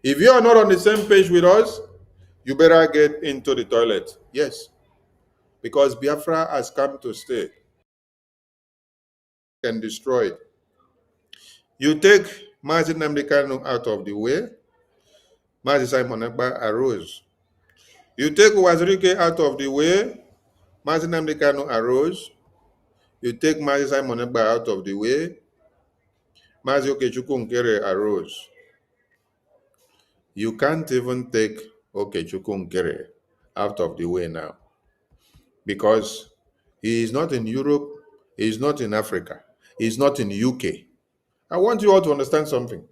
If you are not on the same page with us, you better get into the toilet. Yes, because Biafra has come to stay and destroy it. You take Mazi Nnamdi Kanu out of the way, Mazi Simon Ekpa arose. You take Wazirike out of the way, Mazi Nnamdi Kanu arose. You take Mazi Simon Ekpa out of the way, Mazi Okechukwu Nkere arose. You can't even take Okechukwu Nkere out of the way now because he is not in Europe, he is not in Africa, he is not in UK. I want you all to understand something.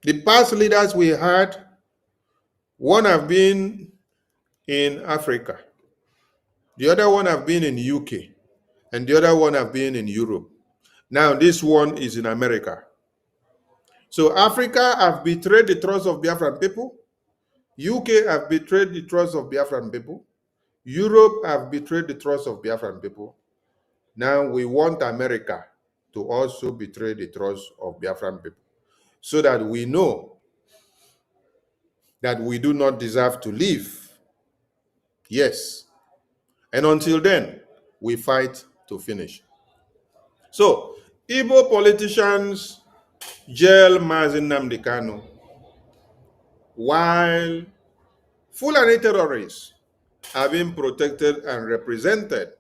The past leaders we had, one have been in Africa, the other one have been in UK, and the other one have been in Europe. Now this one is in America. So Africa have betrayed the trust of Biafran people. UK have betrayed the trust of Biafran people. Europe have betrayed the trust of Biafran people. Now we want America to also betray the trust of Biafran people so that we know that we do not deserve to live. Yes. And until then, we fight to finish. So, Igbo politicians jail Mazi Nnamdi Kanu while Fulani terrorists are being protected and represented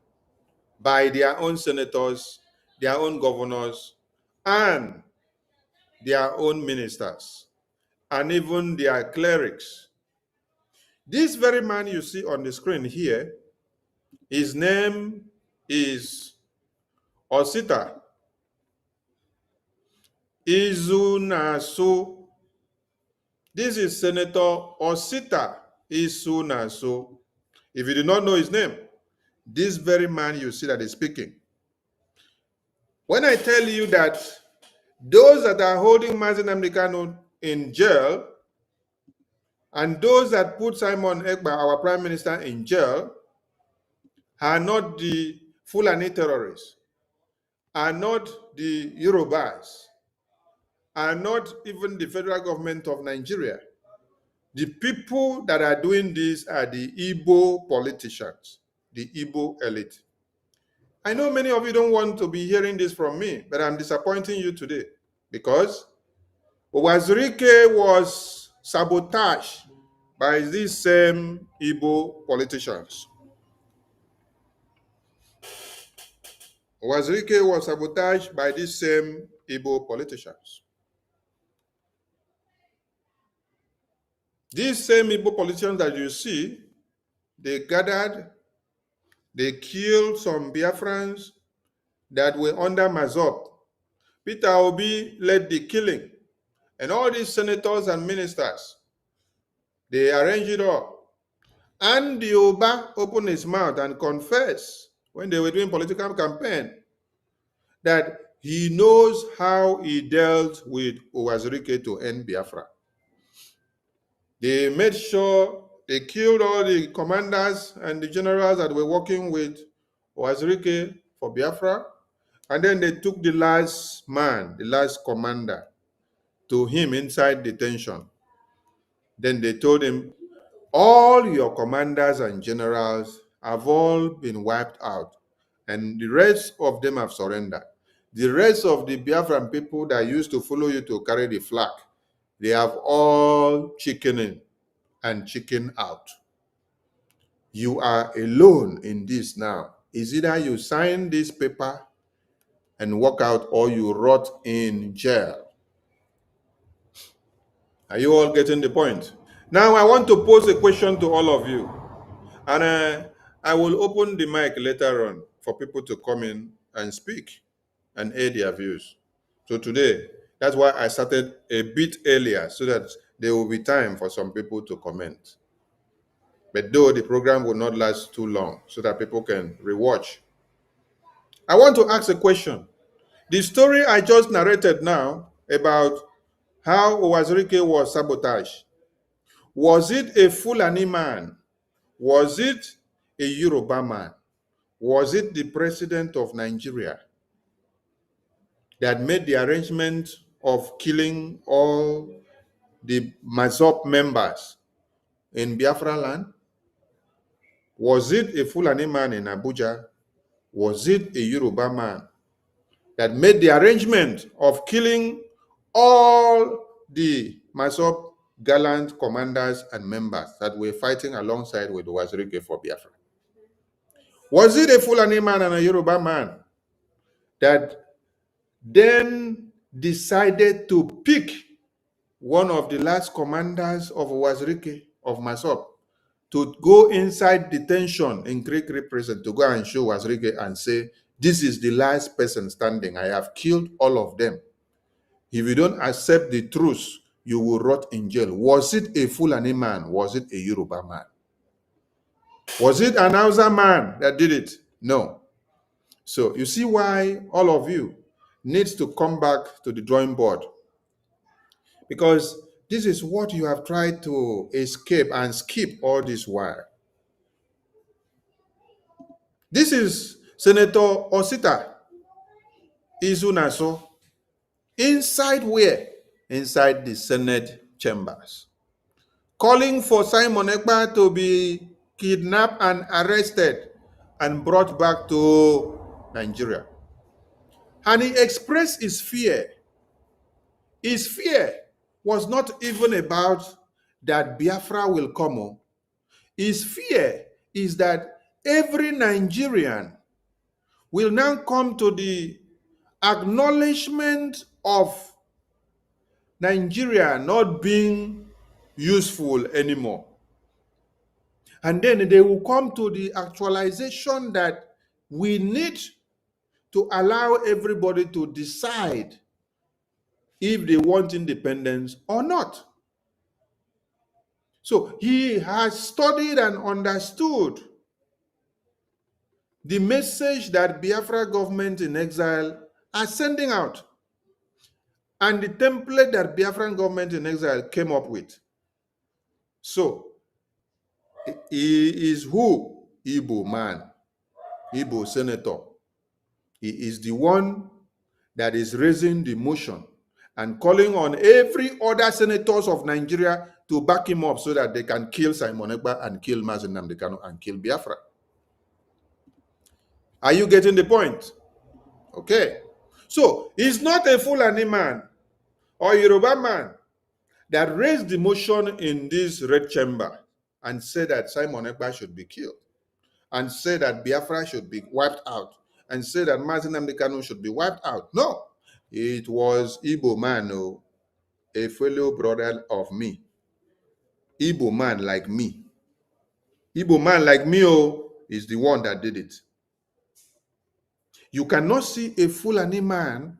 by their own senators, their own governors, and their own ministers, and even their clerics. This very man you see on the screen here, his name is Osita Izunaso. This is Senator Osita Izunaso. If you do not know his name, this very man you see that is speaking. When I tell you that those that are holding Mazi Nnamdi Kanu in jail and those that put Simon Ekpa, our prime minister, in jail are not the Fulani terrorists, are not the Yorubas, are not even the federal government of Nigeria. The people that are doing this are the Igbo politicians, the Igbo elite. I know many of you don't want to be hearing this from me, but I'm disappointing you today because Wazirike was sabotaged by these same Igbo politicians. Wazirike was sabotaged by these same Igbo politicians. These same Igbo politicians that you see, they gathered, they killed some Biafrans that were under Mazop. Peter Obi led the killing. And all these senators and ministers, they arranged it all. And the Oba opened his mouth and confessed when they were doing political campaign that he knows how he dealt with Owazirike to end Biafra. They made sure they killed all the commanders and the generals that were working with Owazirike for Biafra. And then they took the last man, the last commander, to him inside detention. Then they told him, all your commanders and generals have all been wiped out, and the rest of them have surrendered. The rest of the Biafran people that used to follow you to carry the flag, they have all chicken in and chicken out. You are alone in this now. Is either you sign this paper and walk out or you rot in jail. Are you all getting the point? Now I want to pose a question to all of you. And I will open the mic later on for people to come in and speak and air their views. So today, that's why I started a bit earlier so that there will be time for some people to comment. But though the program will not last too long so that people can rewatch. I want to ask a question. The story I just narrated now about how Owazirike was sabotaged, was it a Fulani man? Was it a Yoruba man? Was it the president of Nigeria that made the arrangement of killing all the Mazop members in Biafra land? Was it a Fulani man in Abuja? Was it a Yoruba man that made the arrangement of killing all the Mazop gallant commanders and members that were fighting alongside with Wazirike for Biafra? Was it a Fulani man and a Yoruba man that then decided to pick one of the last commanders of Wazirike of Mazop to go inside detention in Krikri prison to go and show Wazirike and say, this is the last person standing. I have killed all of them. If you don't accept the truth, you will rot in jail. Was it a Fulani man? Was it a Yoruba man? Was it an Hausa man that did it? No. So you see why all of you needs to come back to the drawing board, because this is what you have tried to escape and skip all this while. This is Senator Osita Izunaso. Inside where? Inside the Senate chambers, calling for Simon Ekpa to be kidnapped and arrested and brought back to Nigeria. And he expressed his fear. His fear was not even about that Biafra will come. His fear is that every Nigerian will now come to the acknowledgement of Nigeria not being useful anymore. And then they will come to the actualization that we need to allow everybody to decide if they want independence or not. So he has studied and understood the message that Biafra government in exile are sending out, and the template that Biafran government in exile came up with. So he is who? Igbo man, Igbo senator. He is the one that is raising the motion and calling on every other senators of Nigeria to back him up so that they can kill Simon Ekpa and kill Nnamdi Kanu and kill Biafra. Are you getting the point? Okay. So he's not a Fulani man or Yoruba man that raised the motion in this red chamber and said that Simon Ekpa should be killed, and said that Biafra should be wiped out, and said that Nnamdi Kanu should be wiped out. No, it was Igbo man, a fellow brother of me. Igbo man like me. Igbo man like me, is the one that did it. You cannot see a Fulani man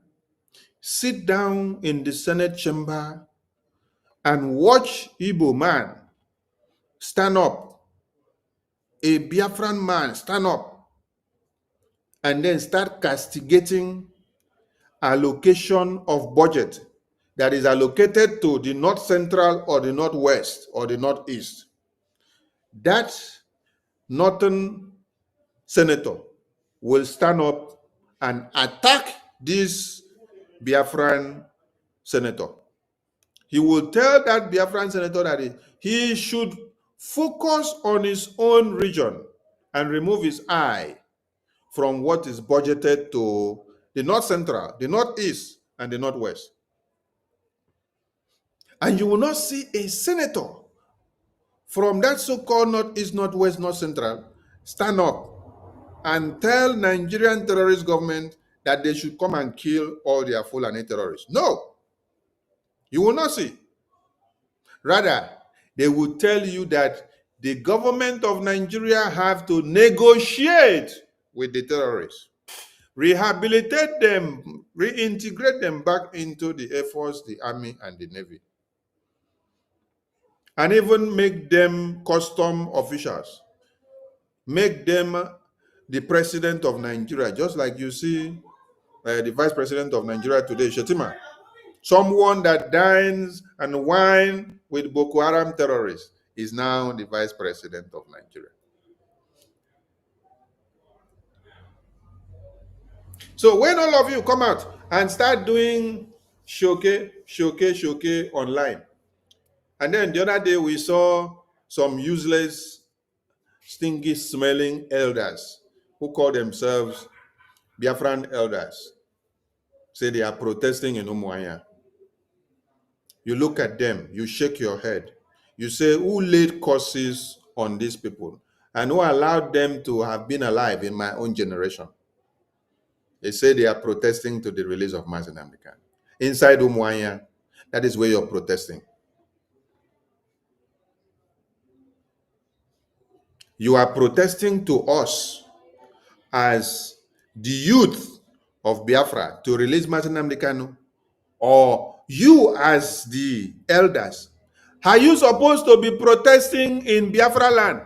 sit down in the Senate chamber and watch Igbo man stand up, a Biafran man stand up, and then start castigating allocation of budget that is allocated to the North Central or the Northwest or the Northeast. That northern senator will stand up and attack this Biafran senator. He will tell that Biafran senator that he should focus on his own region and remove his eye from what is budgeted to the North Central, the Northeast, and the Northwest. And you will not see a senator from that so-called Northeast, Northwest, North Central stand up and tell Nigerian terrorist government that they should come and kill all their Fulani terrorists. No, you will not see. Rather, they will tell you that the government of Nigeria have to negotiate with the terrorists, rehabilitate them, reintegrate them back into the Air Force, the Army, and the Navy, and even make them custom officials, make them the president of Nigeria, just like you see the vice president of Nigeria today, Shetima. Someone that dines and wines with Boko Haram terrorists is now the vice president of Nigeria. So when all of you come out and start doing shoke online, And then the other day we saw some useless, stinky smelling elders who call themselves Biafran elders, say they are protesting in Umuahia. You look at them, you shake your head. You say, who laid curses on these people? And who allowed them to have been alive in my own generation? They say they are protesting to the release of Nnamdi. Inside Umuahia, that is where you're protesting. You are protesting to us as the youth of Biafra to release Nnamdi, or you as the elders. Are you supposed to be protesting in Biafra land?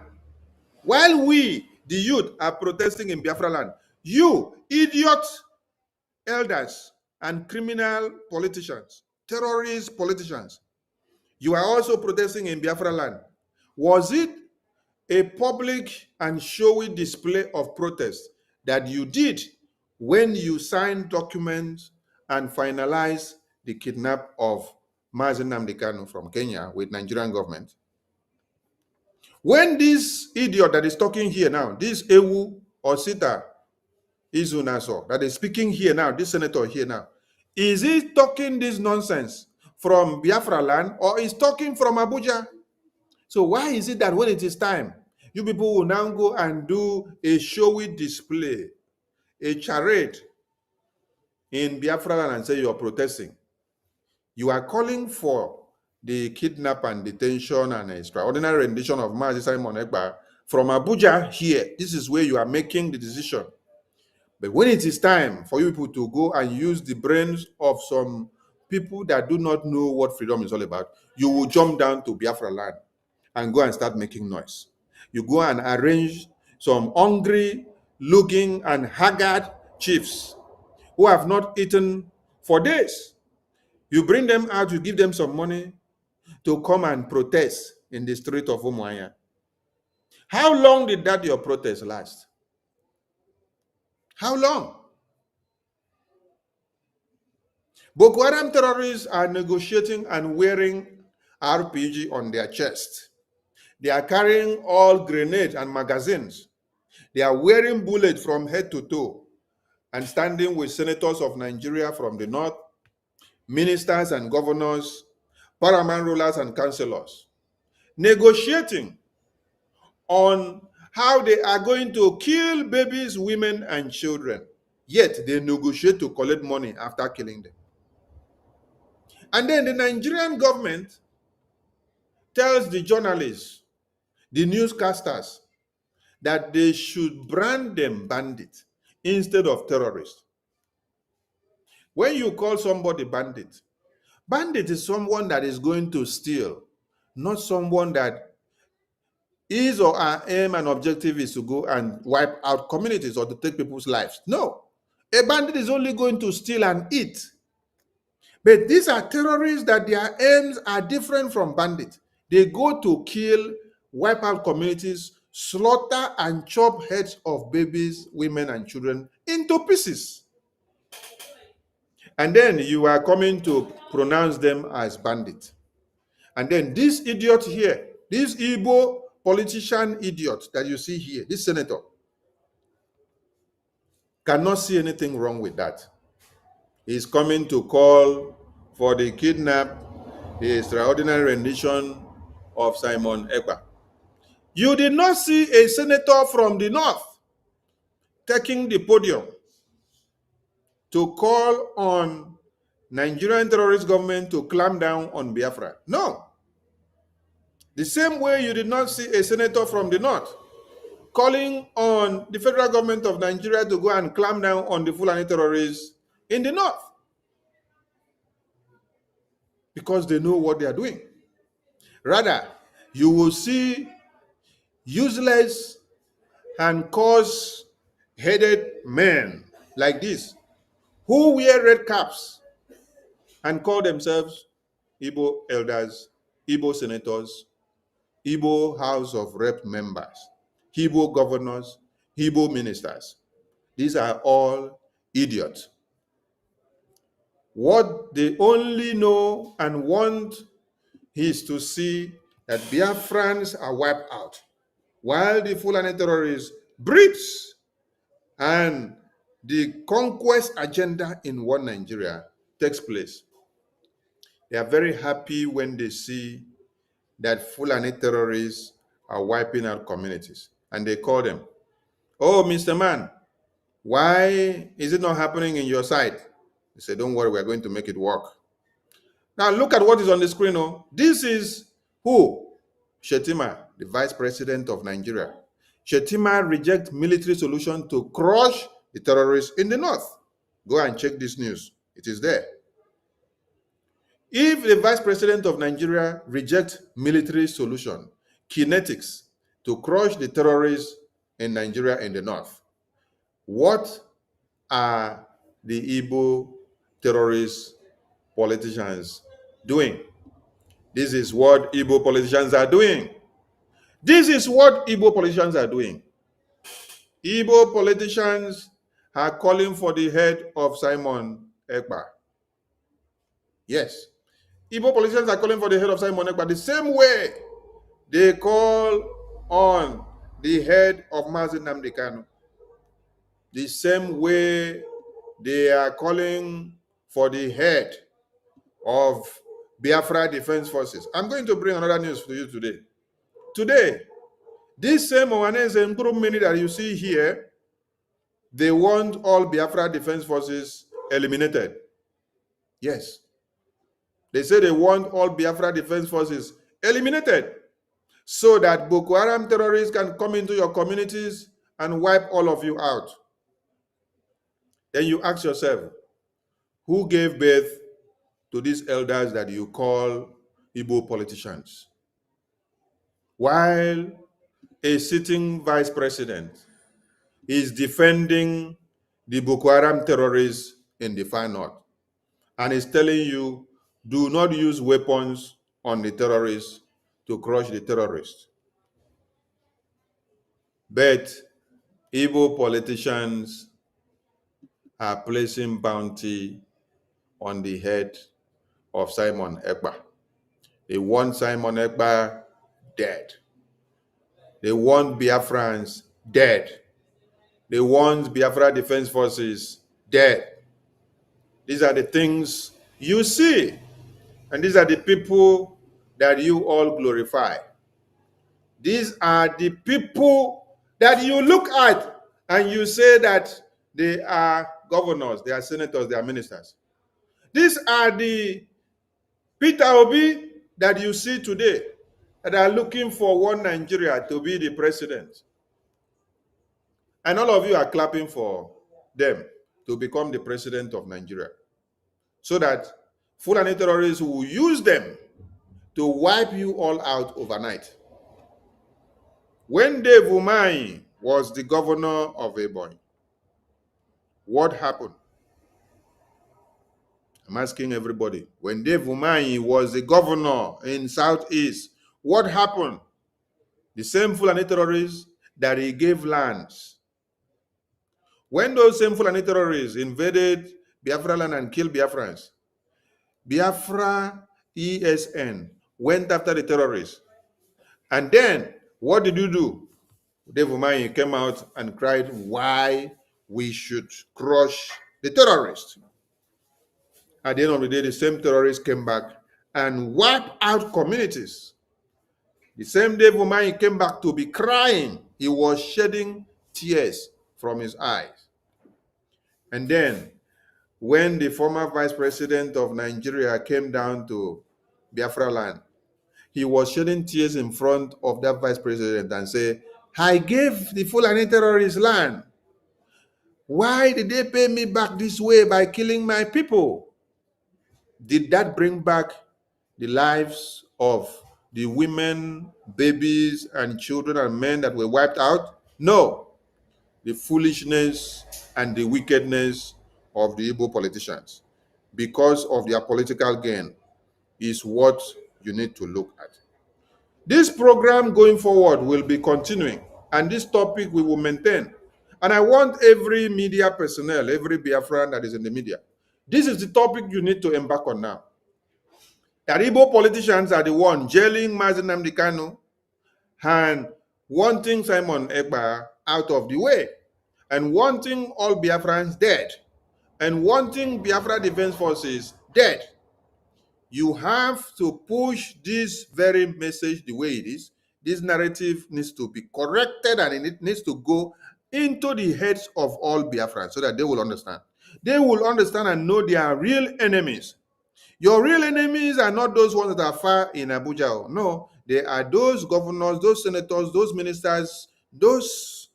While we, the youth, are protesting in Biafra land, you, idiot elders and criminal politicians, terrorist politicians, you are also protesting in Biafra land. Was it a public and showy display of protest that you did when you signed documents and finalized the kidnap of Nnamdi Kanu from Kenya with Nigerian government? When this idiot that is talking here now, this Ewu or Sita Izunaso that is speaking here now, this senator here now, is he talking this nonsense from Biafra land or is talking from Abuja? So why is it that when it is time, you people will now go and do a showy display, a charade in Biafra land and say you are protesting? You are calling for the kidnap and detention and extraordinary rendition of Mazi Simon Ekpa from Abuja here. This is where you are making the decision. But when it is time for you people to go and use the brains of some people that do not know what freedom is all about, you will jump down to Biafra land and go and start making noise. You go and arrange some hungry looking and haggard chiefs who have not eaten for days. You bring them out, you give them some money to come and protest in the street of Umuahia. How long did that your protest last? How long? Boko Haram terrorists are negotiating and wearing RPG on their chest. They are carrying all grenades and magazines. They are wearing bullets from head to toe and standing with senators of Nigeria from the north, ministers and governors, paramount rulers and councillors, negotiating on how they are going to kill babies, women, and children. Yet they negotiate to collect money after killing them. And then the Nigerian government tells the journalists, the newscasters, that they should brand them bandits instead of terrorists. When you call somebody bandit, bandit is someone that is going to steal, not someone that his or her aim and objective is to go and wipe out communities or to take people's lives. No, a bandit is only going to steal and eat. But these are terrorists that their aims are different from bandits. They go to kill, wipe out communities, slaughter and chop heads of babies, women, and children into pieces. And then you are coming to pronounce them as bandits. And then this idiot here, this Igbo politician idiot that you see here, this senator, cannot see anything wrong with that. He's coming to call for the kidnap, the extraordinary rendition of Simon Ekpa. You did not see a senator from the north taking the podium to call on Nigerian terrorist government to clamp down on Biafra. No. The same way you did not see a senator from the north calling on the federal government of Nigeria to go and clamp down on the Fulani terrorists in the north, because they know what they are doing. Rather, you will see useless and coarse-headed men like this who wear red caps and call themselves Igbo elders, Igbo senators, Igbo House of Rep members, Igbo governors, Igbo ministers. These are all idiots. What they only know and want is to see that Biafrans are wiped out, while the Fulani terrorists breathes and the conquest agenda in one Nigeria takes place. They are very happy when they see that Fulani terrorists are wiping out communities. And they call them, "Oh, Mr. Man, why is it not happening in your side?" They say, "Don't worry, we're going to make it work." Now look at what is on the screen. Oh, this is who? Shetima, the Vice President of Nigeria. Shetima rejects military solution to crush the terrorists in the north. Go and check this news. It is there. If the Vice President of Nigeria rejects military solution, kinetics, to crush the terrorists in Nigeria in the north, what are the Igbo terrorist politicians doing? This is what Igbo politicians are doing. This is what Igbo politicians are doing. Igbo politicians are calling for the head of Simon Ekpa. Yes. Igbo politicians are calling for the head of Simon Ekpa the same way they call on the head of Nnamdi Kanu. The same way they are calling for the head of Biafra Defense Forces. I'm going to bring another news to you today. Today, this same Ohaneze Mkurumini that you see here, they want all Biafra Defense Forces eliminated. Yes. They say they want all Biafra Defense Forces eliminated so that Boko Haram terrorists can come into your communities and wipe all of you out. Then you ask yourself, who gave birth to these elders that you call Igbo politicians? While a sitting vice president is defending the Boko Haram terrorists in the far north and is telling you, do not use weapons on the terrorists to crush the terrorists. But Igbo politicians are placing bounty on the head of Simon Ekpa. They want Simon Ekpa dead. They want Biafrans dead. They want Biafra Defense Forces dead. These are the things you see. And these are the people that you all glorify. These are the people that you look at and you say that they are governors, they are senators, they are ministers. These are the Peter Obi that you see today that are looking for one Nigeria to be the president. And all of you are clapping for them to become the president of Nigeria, so that Fulani terrorists will use them to wipe you all out overnight. When Dave Umahi was the governor of Ebonyi, what happened? I'm asking everybody. When Dave Umahi was the governor in Southeast, what happened? The same Fulani terrorists that he gave lands. When those same Fulani terrorists invaded Biafra land and killed Biafrans, Biafra ESN went after the terrorists. And then, what did you do? Dave Umahi came out and cried why we should crush the terrorists. At the end of the day, the same terrorists came back and wiped out communities. The same Dave Umahi came back to be crying. He was shedding tears from his eyes. And then, when the former vice president of Nigeria came down to Biafra land, he was shedding tears in front of that vice president and said, I gave the Fulani terrorists land. Why did they pay me back this way by killing my people? Did that bring back the lives of the women, babies, and children and men that were wiped out? No. The foolishness and the wickedness of the Igbo politicians, because of their political gain, is what you need to look at. This program going forward will be continuing, and this topic we will maintain. And I want every media personnel, every Biafran that is in the media, this is the topic you need to embark on now. That Igbo politicians are the one jailing Nnamdi Kanu and wanting Simon Ekpa out of the way, and wanting all Biafrans dead, and wanting Biafra Defense Forces dead. You have to push this very message the way it is. This narrative needs to be corrected, and it needs to go into the heads of all Biafrans so that they will understand. They will understand and know they are real enemies. Your real enemies are not those ones that are far in Abuja. No, they are those governors, those senators, those ministers, those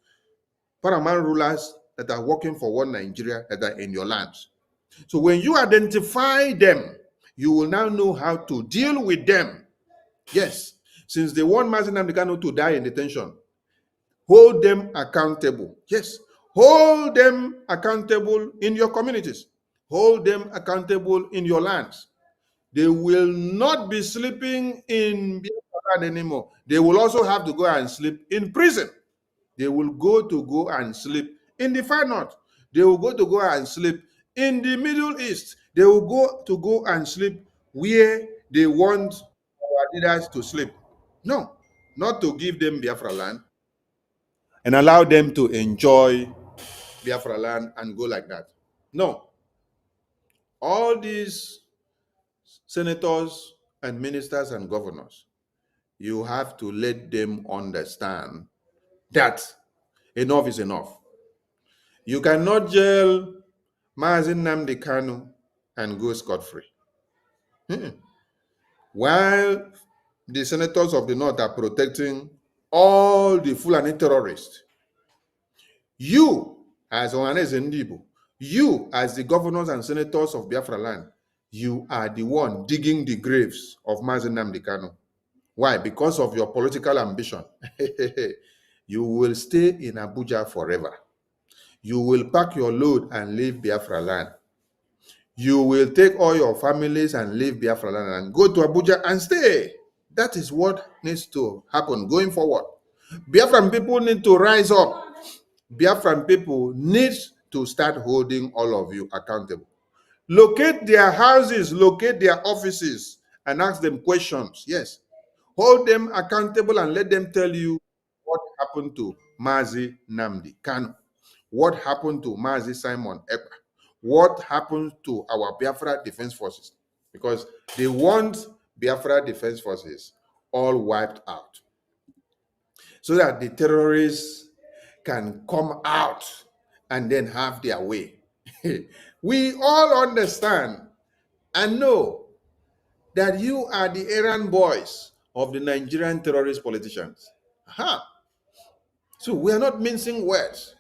paramount rulers that are working for one Nigeria that are in your lands. So when you identify them, you will now know how to deal with them. Yes, since they want Nnamdi Kanu to die in detention, hold them accountable. Yes, hold them accountable in your communities. Hold them accountable in your lands. They will not be sleeping in Biafra anymore. They will also have to go and sleep in prison. They will go and sleep in the Far North. They will go and sleep in the Middle East. They will go and sleep where they want our leaders to sleep. No, not to give them Biafra land and allow them to enjoy Biafra land and go like that. No. All these senators and ministers and governors, you have to let them understand that enough is enough. You cannot jail Nnamdi Kanu and go scot-free. While the senators of the North are protecting all the Fulani terrorists, you, as Ohanes Ndibo, you, as the governors and senators of Biafra land, you are the one digging the graves of Nnamdi Kanu. Why? Because of your political ambition. You will stay in Abuja forever. You will pack your load and leave Biafra land. You will take all your families and leave Biafra land and go to Abuja and stay. That is what needs to happen going forward. Biafran people need to rise up. Biafran people need to start holding all of you accountable. Locate their houses, locate their offices, and ask them questions. Yes. Hold them accountable and let them tell you what happened to Mazi Nnamdi Kanu. What happened to Mazi Simon Ekpa? What happened to our Biafra Defense Forces? Because they want Biafra Defense Forces all wiped out so that the terrorists can come out and then have their way. We all understand and know that you are the errand boys of the Nigerian terrorist politicians. Aha. So we are not mincing words.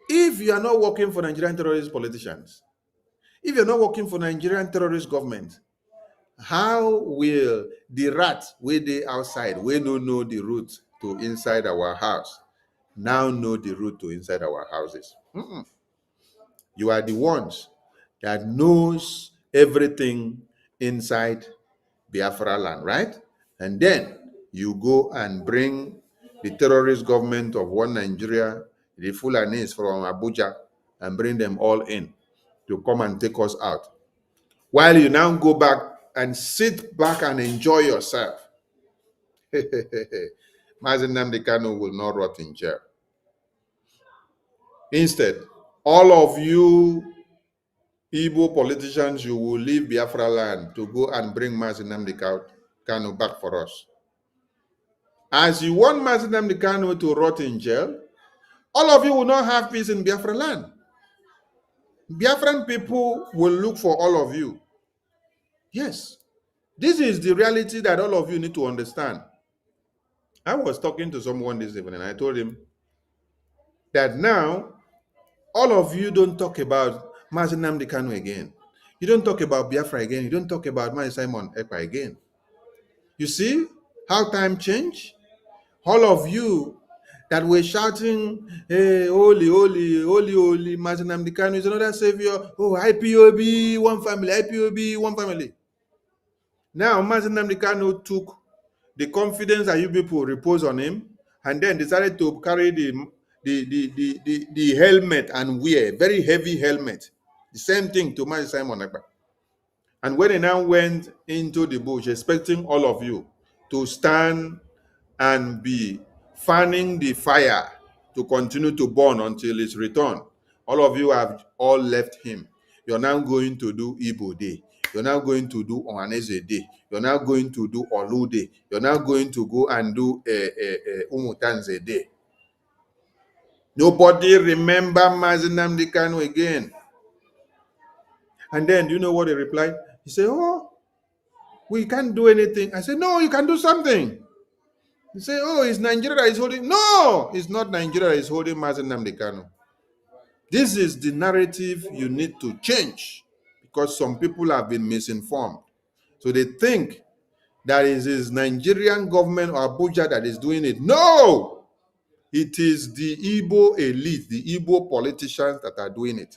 If you are not working for Nigerian terrorist politicians, if you're not working for Nigerian terrorist government, how will the rats where they outside, we don't know the route to inside our house, now know the route to inside our houses? You are the ones that knows everything inside Biafra land, right? And then you go and bring the terrorist government of one Nigeria, the Fulanis from Abuja, and bring them all in to come and take us out. While you now go back and sit back and enjoy yourself. Mazi Nnamdi Kanu will not rot in jail. Instead, all of you Igbo politicians, you will leave Biafra land to go and bring Mazi Nnamdi Kanu back for us. As you want Mazi Nnamdi Kanu to rot in jail, all of you will not have peace in Biafra land. Biafran people will look for all of you. Yes, this is the reality that all of you need to understand. I was talking to someone this evening and I told him that now all of you don't talk about Mazi Nnamdi Kanu again. You don't talk about Biafra again. You don't talk about Mazi Simon Ekpa again. You see how time changed? All of you that were shouting, hey, holy, holy, holy, holy, Mazi Nnamdi Kanu is another savior. Oh, IPOB, one family, IPOB, one family. Now, Mazi Nnamdi Kanu took the confidence that you people repose on him and then decided to carry the helmet and wear, very heavy helmet, The same thing to my Simon Ekpa. And when he now went into the bush, expecting all of you to stand and be fanning the fire to continue to burn until his return, all of you have all left him. You're now going to do Igbo Day. You're now going to do Ohaneze Day. You're now going to do Olu Day. You're now going to go and do Umutanze Day. Nobody remember Nnamdi Kanu again. And then, do you know what he replied? He said, oh, we can't do anything. I said, no, you can do something. He said, oh, it's Nigeria that is holding. No, it's not Nigeria that is holding Nnamdi Kanu. This is the narrative you need to change because some people have been misinformed. So they think that it is Nigerian government or Abuja that is doing it. No! It is the Igbo elite, the Igbo politicians that are doing it.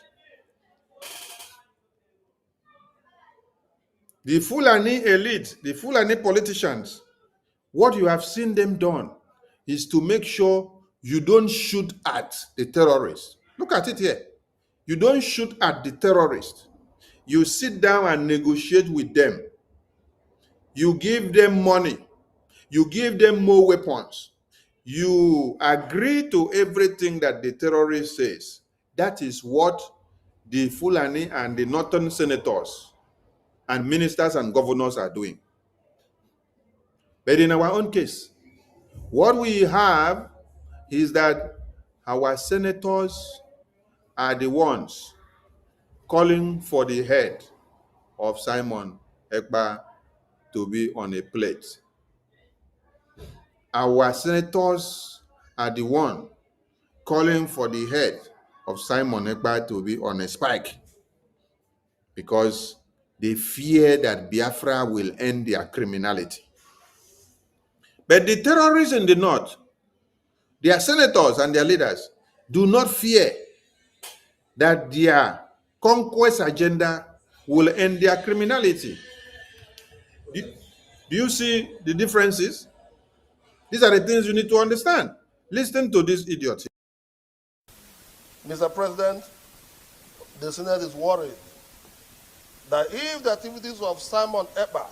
The Fulani elite, the Fulani politicians, what you have seen them done is to make sure you don't shoot at the terrorists. Look at it here. You don't shoot at the terrorists. You sit down and negotiate with them. You give them money. You give them more weapons. You agree to everything that the terrorist says. That is what the Fulani and the northern senators and ministers and governors are doing. But in our own case, what we have is that our senators are the ones calling for the head of Simon Ekpa to be on a plate. Our senators are the one calling for the head of Simon Ekpa to be on a spike because they fear that Biafra will end their criminality. But the terrorists in the north, their senators and their leaders do not fear that their conquest agenda will end their criminality. Do you see the differences? These are the things you need to understand. Listen to this idiot. Mr. President, the Senate is worried that if the activities of Simon Ekpa,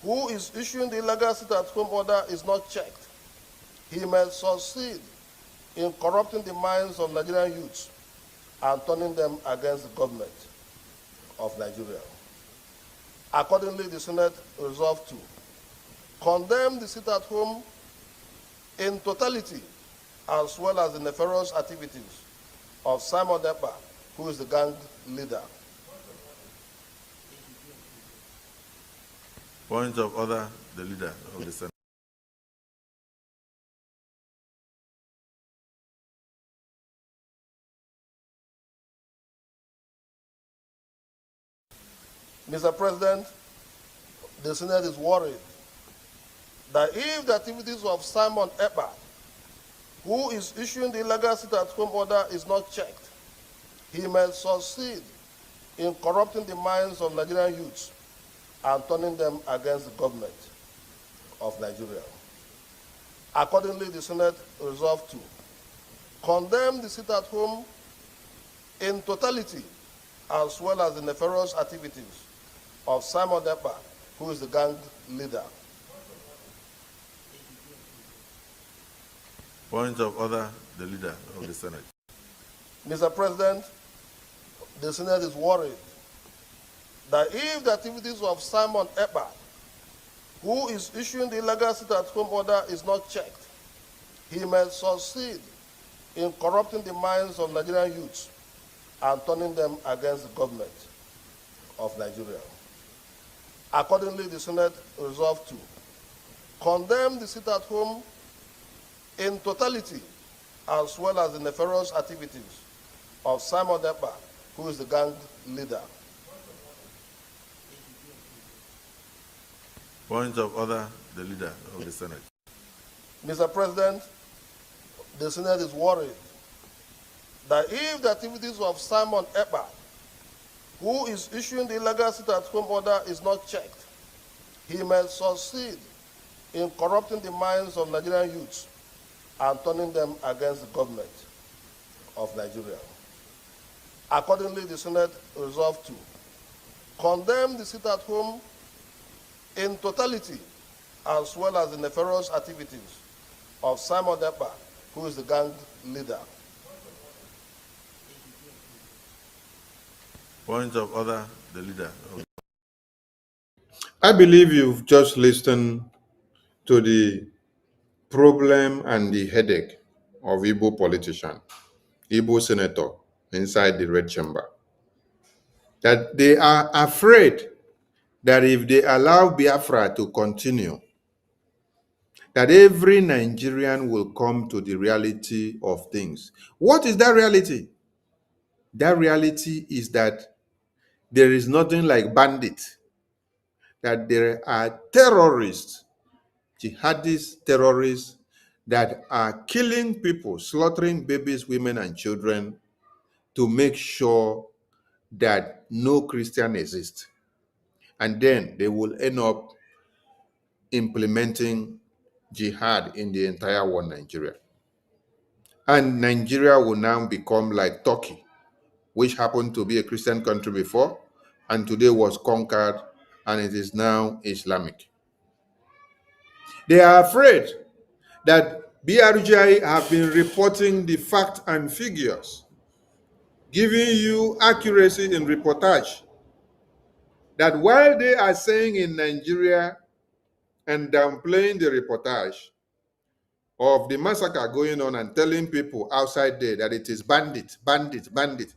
who is issuing the illegal sit-at-home order, is not checked, he may succeed in corrupting the minds of Nigerian youths and turning them against the government of Nigeria. Accordingly, the Senate resolved to condemn the sit-at-home in totality, as well as the nefarious activities of Simon Ekpa, who is the gang leader. Point of order, the leader of the Senate. Mr. President, the Senate is worried that if the activities of Simon Ekpa, who is issuing the illegal sit-at-home order, is not checked, he may succeed in corrupting the minds of Nigerian youths and turning them against the government of Nigeria. Accordingly, the Senate resolved to condemn the sit-at-home in totality, as well as the nefarious activities of Simon Ekpa, who is the gang leader. Point of order, the leader of the Senate. Mr. President, the Senate is worried that if the activities of Simon Ekpa, who is issuing the illegal sit-at-home order, is not checked, he may succeed in corrupting the minds of Nigerian youths and turning them against the government of Nigeria. Accordingly, the Senate resolved to condemn the sit-at-home in totality, as well as the nefarious activities of Simon Ekpa, who is the gang leader. Point of order, the leader of the Senate. Mr. President, the Senate is worried that if the activities of Simon Ekpa, who is issuing the illegal sit-at-home order, is not checked, he may succeed in corrupting the minds of Nigerian youths and turning them against the government of Nigeria. Accordingly, the Senate resolved to condemn the sit-at-home in totality, as well as the nefarious activities of Simon Ekpa, who is the gang leader. Point of order, the leader of the Senate. Mr. President, the Senate is worried that if the activities of Simon Ekpa, who is issuing the illegal sit-at-home order, is not checked, he may succeed in corrupting the minds of Nigerian youths and turning them against the government of Nigeria. Accordingly, the Senate resolved to condemn the sit-at-home in totality, as well as the nefarious activities of Simon Ekpa, who is the gang leader. Point of order, the leader. I believe you've just listened to the problem and the headache of Igbo politician, Igbo senator inside the red chamber. That they are afraid that if they allow Biafra to continue, that every Nigerian will come to the reality of things. What is that reality? That reality is that there is nothing like bandits, that there are terrorists, jihadist terrorists that are killing people, slaughtering babies, women, and children to make sure that no Christian exists. And then they will end up implementing jihad in the entire world, Nigeria. And Nigeria will now become like Turkey, which happened to be a Christian country before, and today was conquered, and it is now Islamic. They are afraid that BRGI have been reporting the fact and figures, giving you accuracy in reportage, that while they are saying in Nigeria and downplaying the reportage of the massacre going on and telling people outside there that it is bandit, bandit, bandit.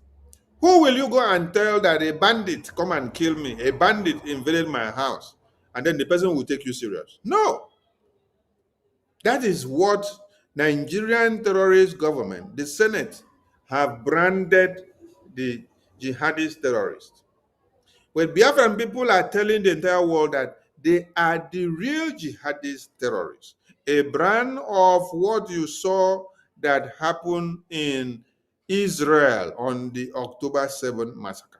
Who will you go and tell that a bandit come and kill me, a bandit invaded my house, and then the person will take you serious? No. That is what Nigerian terrorist government, the Senate, have branded the jihadist terrorists. When Biafran people are telling the entire world that they are the real jihadist terrorists, a brand of what you saw that happened in Israel on the October 7th massacre.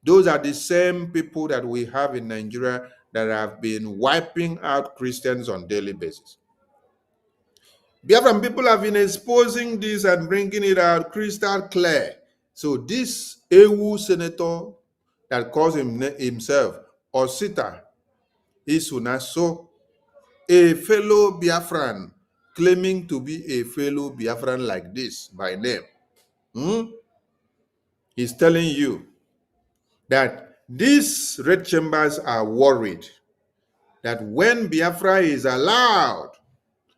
Those are the same people that we have in Nigeria that have been wiping out Christians on a daily basis. Biafran people have been exposing this and bringing it out crystal clear. So this AU senator that calls himself Osita Isunaso, a fellow Biafran, claiming to be a fellow Biafran like this by name, he's telling you that these red chambers are worried that when Biafra is allowed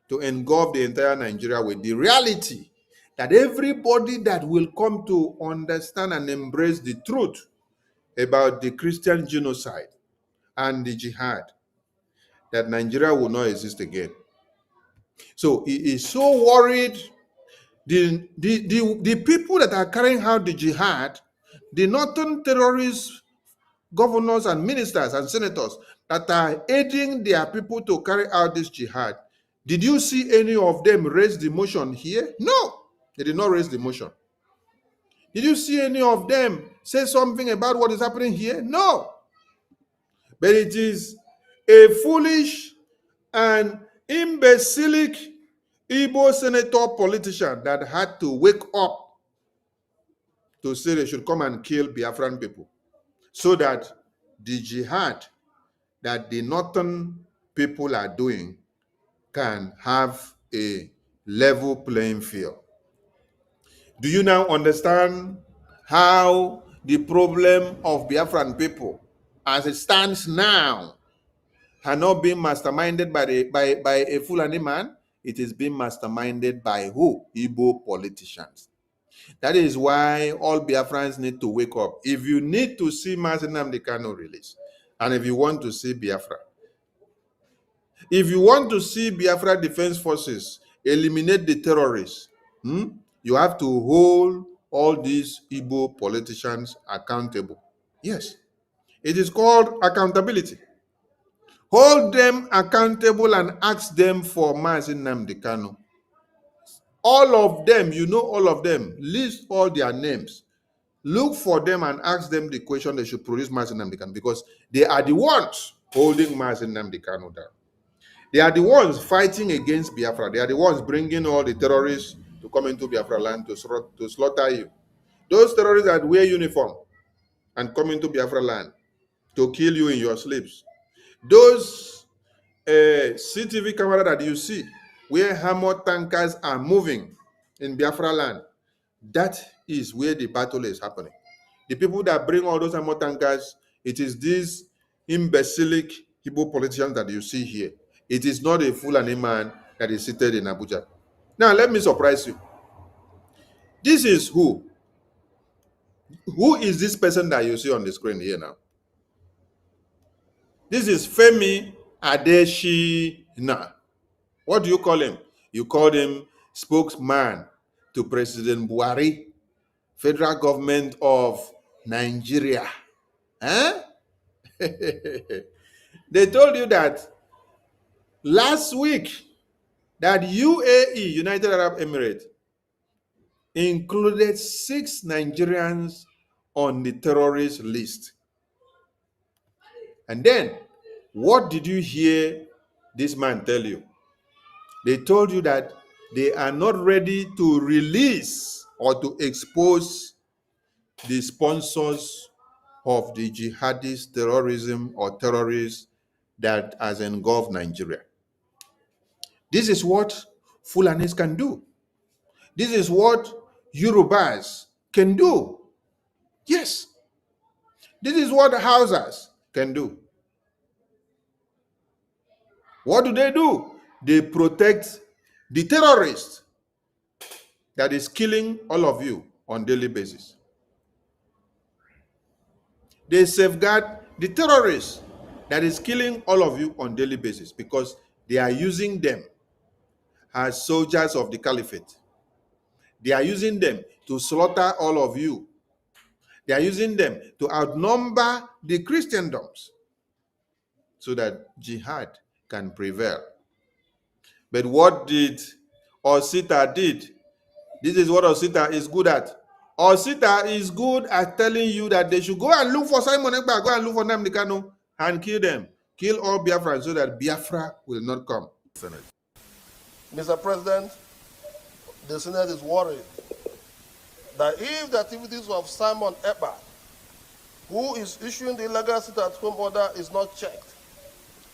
to engulf the entire Nigeria with the reality that everybody that will come to understand and embrace the truth about the Christian genocide and the jihad, that Nigeria will not exist again. So he is so worried. The people that are carrying out the jihad, the northern terrorist governors and ministers and senators that are aiding their people to carry out this jihad, did you see any of them raise the motion here? No, they did not raise the motion. Did you see any of them say something about what is happening here? No. But it is a foolish and imbecilic Igbo senator politician that had to wake up to say they should come and kill Biafran people so that the jihad that the northern people are doing can have a level playing field. Do you now understand how the problem of Biafran people as it stands now had not been masterminded by a Fulani man? It is being masterminded by who? Igbo politicians. That is why all Biafrans need to wake up. If you need to see Nnamdi Kanu release, and if you want to see Biafra, if you want to see Biafra Defense Forces eliminate the terrorists, you have to hold all these Igbo politicians accountable. Yes, it is called accountability. Hold them accountable and ask them for Nnamdi Kanu. All of them, you know all of them. List all their names. Look for them and ask them the question they should produce Nnamdi Kanu, because they are the ones holding Nnamdi Kanu down. They are the ones fighting against Biafra. They are the ones bringing all the terrorists to come into Biafra land to slaughter you. Those terrorists that wear uniform and come into Biafra land to kill you in your sleeps. Those CTV camera that you see where hammer tankers are moving in Biafra land, that is where the battle is happening. The people that bring all those hammer tankers, it is these imbecilic Igbo politicians that you see here. It is not a Fulani man that is seated in Abuja. Now, let me surprise you. This is who? Who is this person that you see on the screen here now? This is Femi Adeshina. What do you call him? You call him spokesman to President Buhari, federal government of Nigeria. Huh? They told you that last week that UAE, United Arab Emirates, included 6 Nigerians on the terrorist list. And then, what did you hear this man tell you? They told you that they are not ready to release or to expose the sponsors of the jihadist terrorism or terrorists that has engulfed Nigeria. This is what Fulanis can do. This is what Yorubas can do. Yes. This is what Hausas can do. What do? They protect the terrorist that is killing all of you on a daily basis. They safeguard the terrorists that is killing all of you on a daily basis because they are using them as soldiers of the caliphate. They are using them to slaughter all of you. They are using them to outnumber the Christendoms so that jihad can prevail. But what did Osita did? This is what Osita is good at. Osita is good at telling you that they should go and look for Simon Ekpa, go and look for Nnamdi Kanu and kill them. Kill all Biafrans so that Biafra will not come. Senate. Mr. President, the Senate is worried that if the activities of Simon Ekpa, who is issuing the illegal sit-at-home order, is not checked,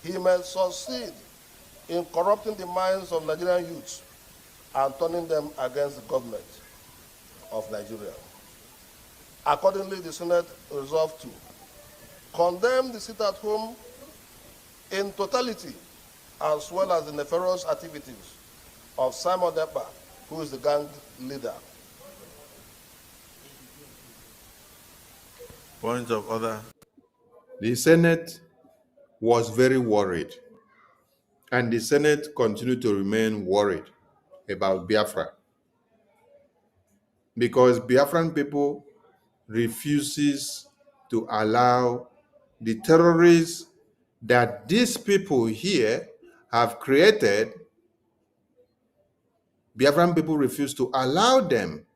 he may succeed in corrupting the minds of Nigerian youths and turning them against the government of Nigeria. Accordingly, the Senate resolved to condemn the sit-at-home in totality, as well as the nefarious activities of Simon Ekpa, who is the gang leader. Point of order. The Senate was very worried, and the Senate continued to remain worried about Biafra because Biafran people refuses to allow the terrorists that these people here have created. Biafran people refuse to allow them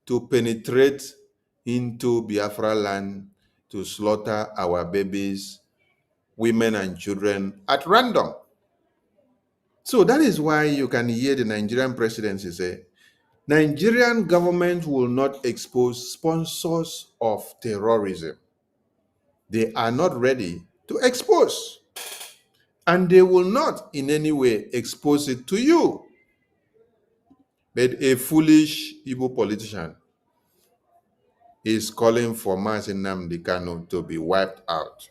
to penetrate into Biafra land to slaughter our babies, women and children at random. So that is why you can hear the Nigerian presidency say, Nigerian government will not expose sponsors of terrorism. They are not ready to expose. And they will not in any way expose it to you. But a foolish Igbo politician is calling for Mazi Nnamdi Kanu to be wiped out.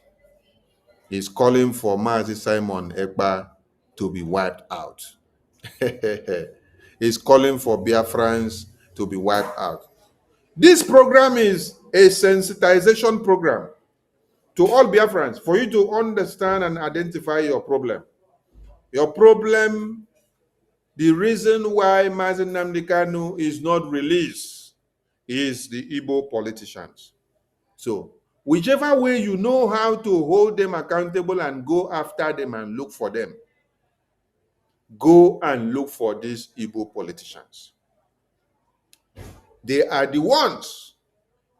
He's calling for Mazi Simon Ekpa to be wiped out. He's calling for Biafrans to be wiped out. This program is a sensitization program to all Biafrans for you to understand and identify your problem. Your problem, the reason why Mazi Nnamdi Kanu is not released is the Igbo politicians. So, whichever way you know how to hold them accountable and go after them and look for them, go and look for these Igbo politicians. They are the ones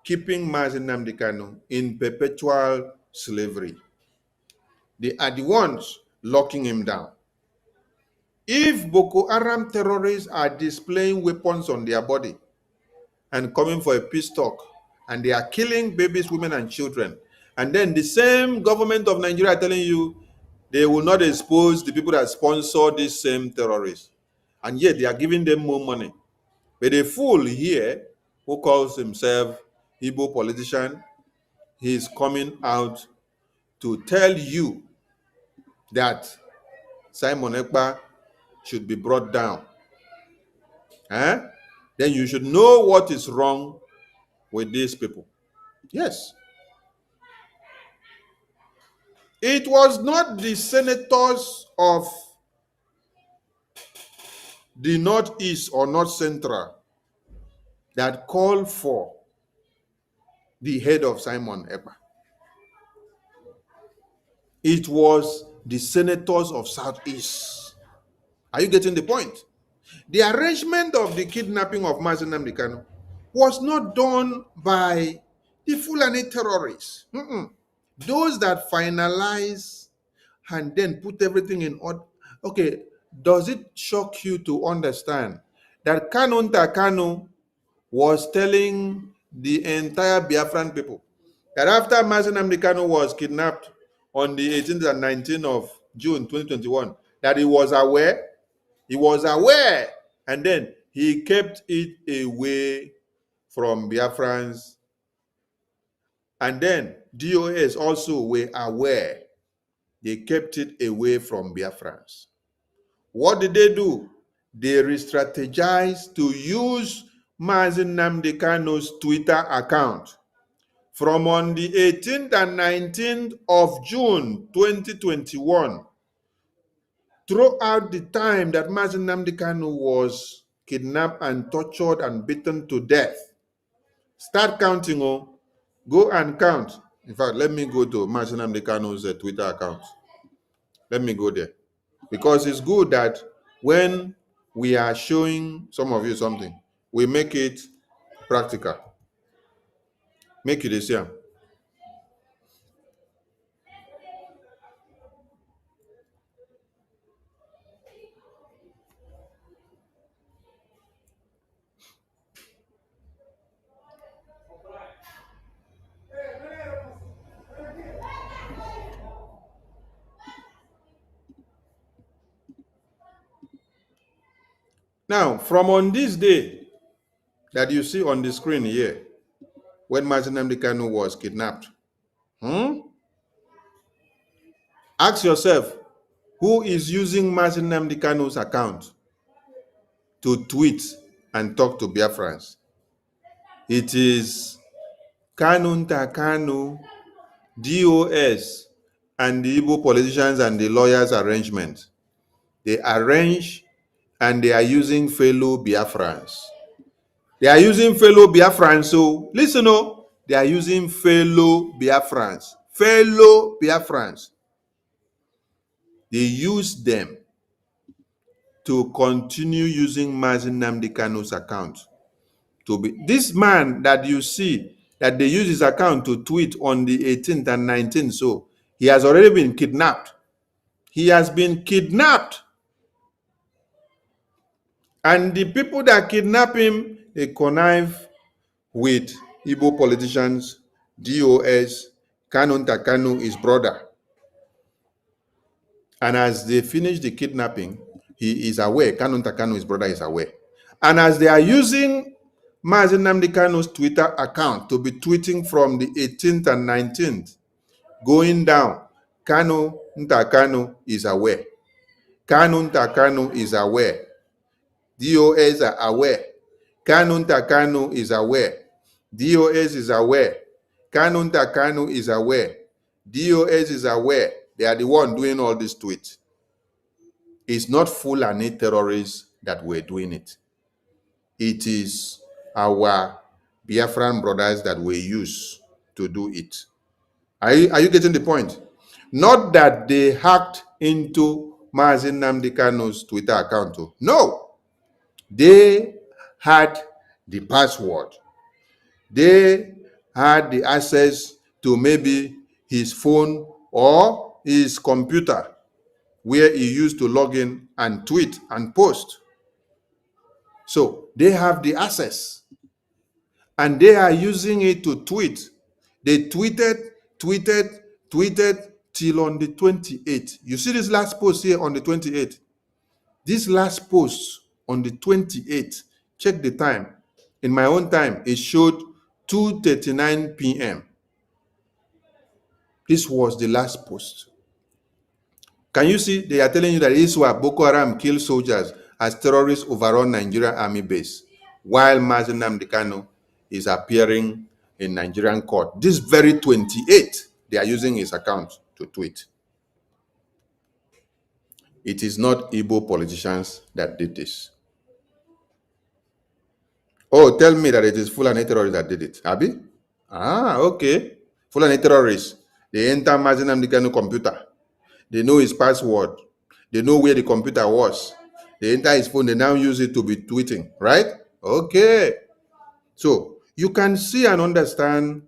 keeping Mazi Nnamdi Kanu in perpetual slavery. They are the ones locking him down. If Boko Haram terrorists are displaying weapons on their body, and coming for a peace talk, and they are killing babies, women, and children. And then the same government of Nigeria are telling you they will not expose the people that sponsor these same terrorists. And yet they are giving them more money. But a fool here who calls himself Igbo politician, he is coming out to tell you that Simon Ekpa should be brought down. Then you should know what is wrong with these people. Yes. It was not the senators of the Northeast or North Central that called for the head of Simon Ekpa. It was the senators of Southeast. Are you getting the point? The arrangement of the kidnapping of Nnamdi Kanu was not done by the Fulani terrorists. Those that finalize and then put everything in order. Okay, does it shock you to understand that Kanu was telling the entire Biafran people that after Nnamdi Kanu was kidnapped on the 18th and 19th of June 2021, that he was aware, and then he kept it away from Biafrans. And then DOS also were aware. They kept it away from Biafrans. What did they do? They re-strategized to use Nnamdi Kanu's Twitter account from on the 18th and 19th of June 2021 throughout the time that Nnamdi Kanu was kidnapped and tortured and beaten to death. Start counting, go and count. In fact, let me go to Nnamdi Kanu's Twitter account. Let me go there. Because it's good that when we are showing some of you something, we make it practical. Make it the same. Now, from on this day that you see on the screen here, when Nnamdi Kanu was kidnapped, ask yourself, who is using Nnamdi Kanu's account to tweet and talk to Biafrans? It is Kanu, DOS, and the Igbo politicians and the lawyers' arrangement. They arrange and they are using fellow Biafrans. They are using fellow Biafrans. So listen, they are using fellow Biafrans. Fellow Biafrans. They use them to continue using Nnamdi Kanu's account. To be this man that you see that they use his account to tweet on the 18th and 19th. So he has already been kidnapped. He has been kidnapped. And the people that kidnap him, they connive with Igbo politicians, DOS, Kanu, his brother. And as they finish the kidnapping, he is aware, Kanu, his brother, is aware. And as they are using Nnamdi Kanu's Twitter account to be tweeting from the 18th and 19th, going down, Kanu is aware. Kanu is aware. DOS are aware. Kanu is aware. DOS is aware. Kanu is aware. DOS is aware. They are the one doing all these tweets. It's not Fulani terrorists that were doing it. It is our Biafran brothers that we use to do it. Are you getting the point? Not that they hacked into Nnamdi Kanu's Twitter account. No. They had the password. They had the access to maybe his phone or his computer where he used to log in and tweet and post. So they have the access. and they are using it to tweet. They tweeted till on the 28th. You see this last post here on the 28th. This last post on the 28th, check the time. In my own time, it showed 2:39 p.m. This was the last post. Can you see? They are telling you that this is where Boko Haram killed soldiers as terrorists overrun Nigerian army base, while Nnamdi Kanu is appearing in Nigerian court. This very 28th, they are using his account to tweet. It is not Igbo politicians that did this. Oh, tell me that it is Fulani terrorists that did it. Abi? Ah, okay. Fulani terrorists. They enter Nnamdi Kanu computer. They know his password. They know where the computer was. They enter his phone. They now use it to be tweeting, right? Okay. So you can see and understand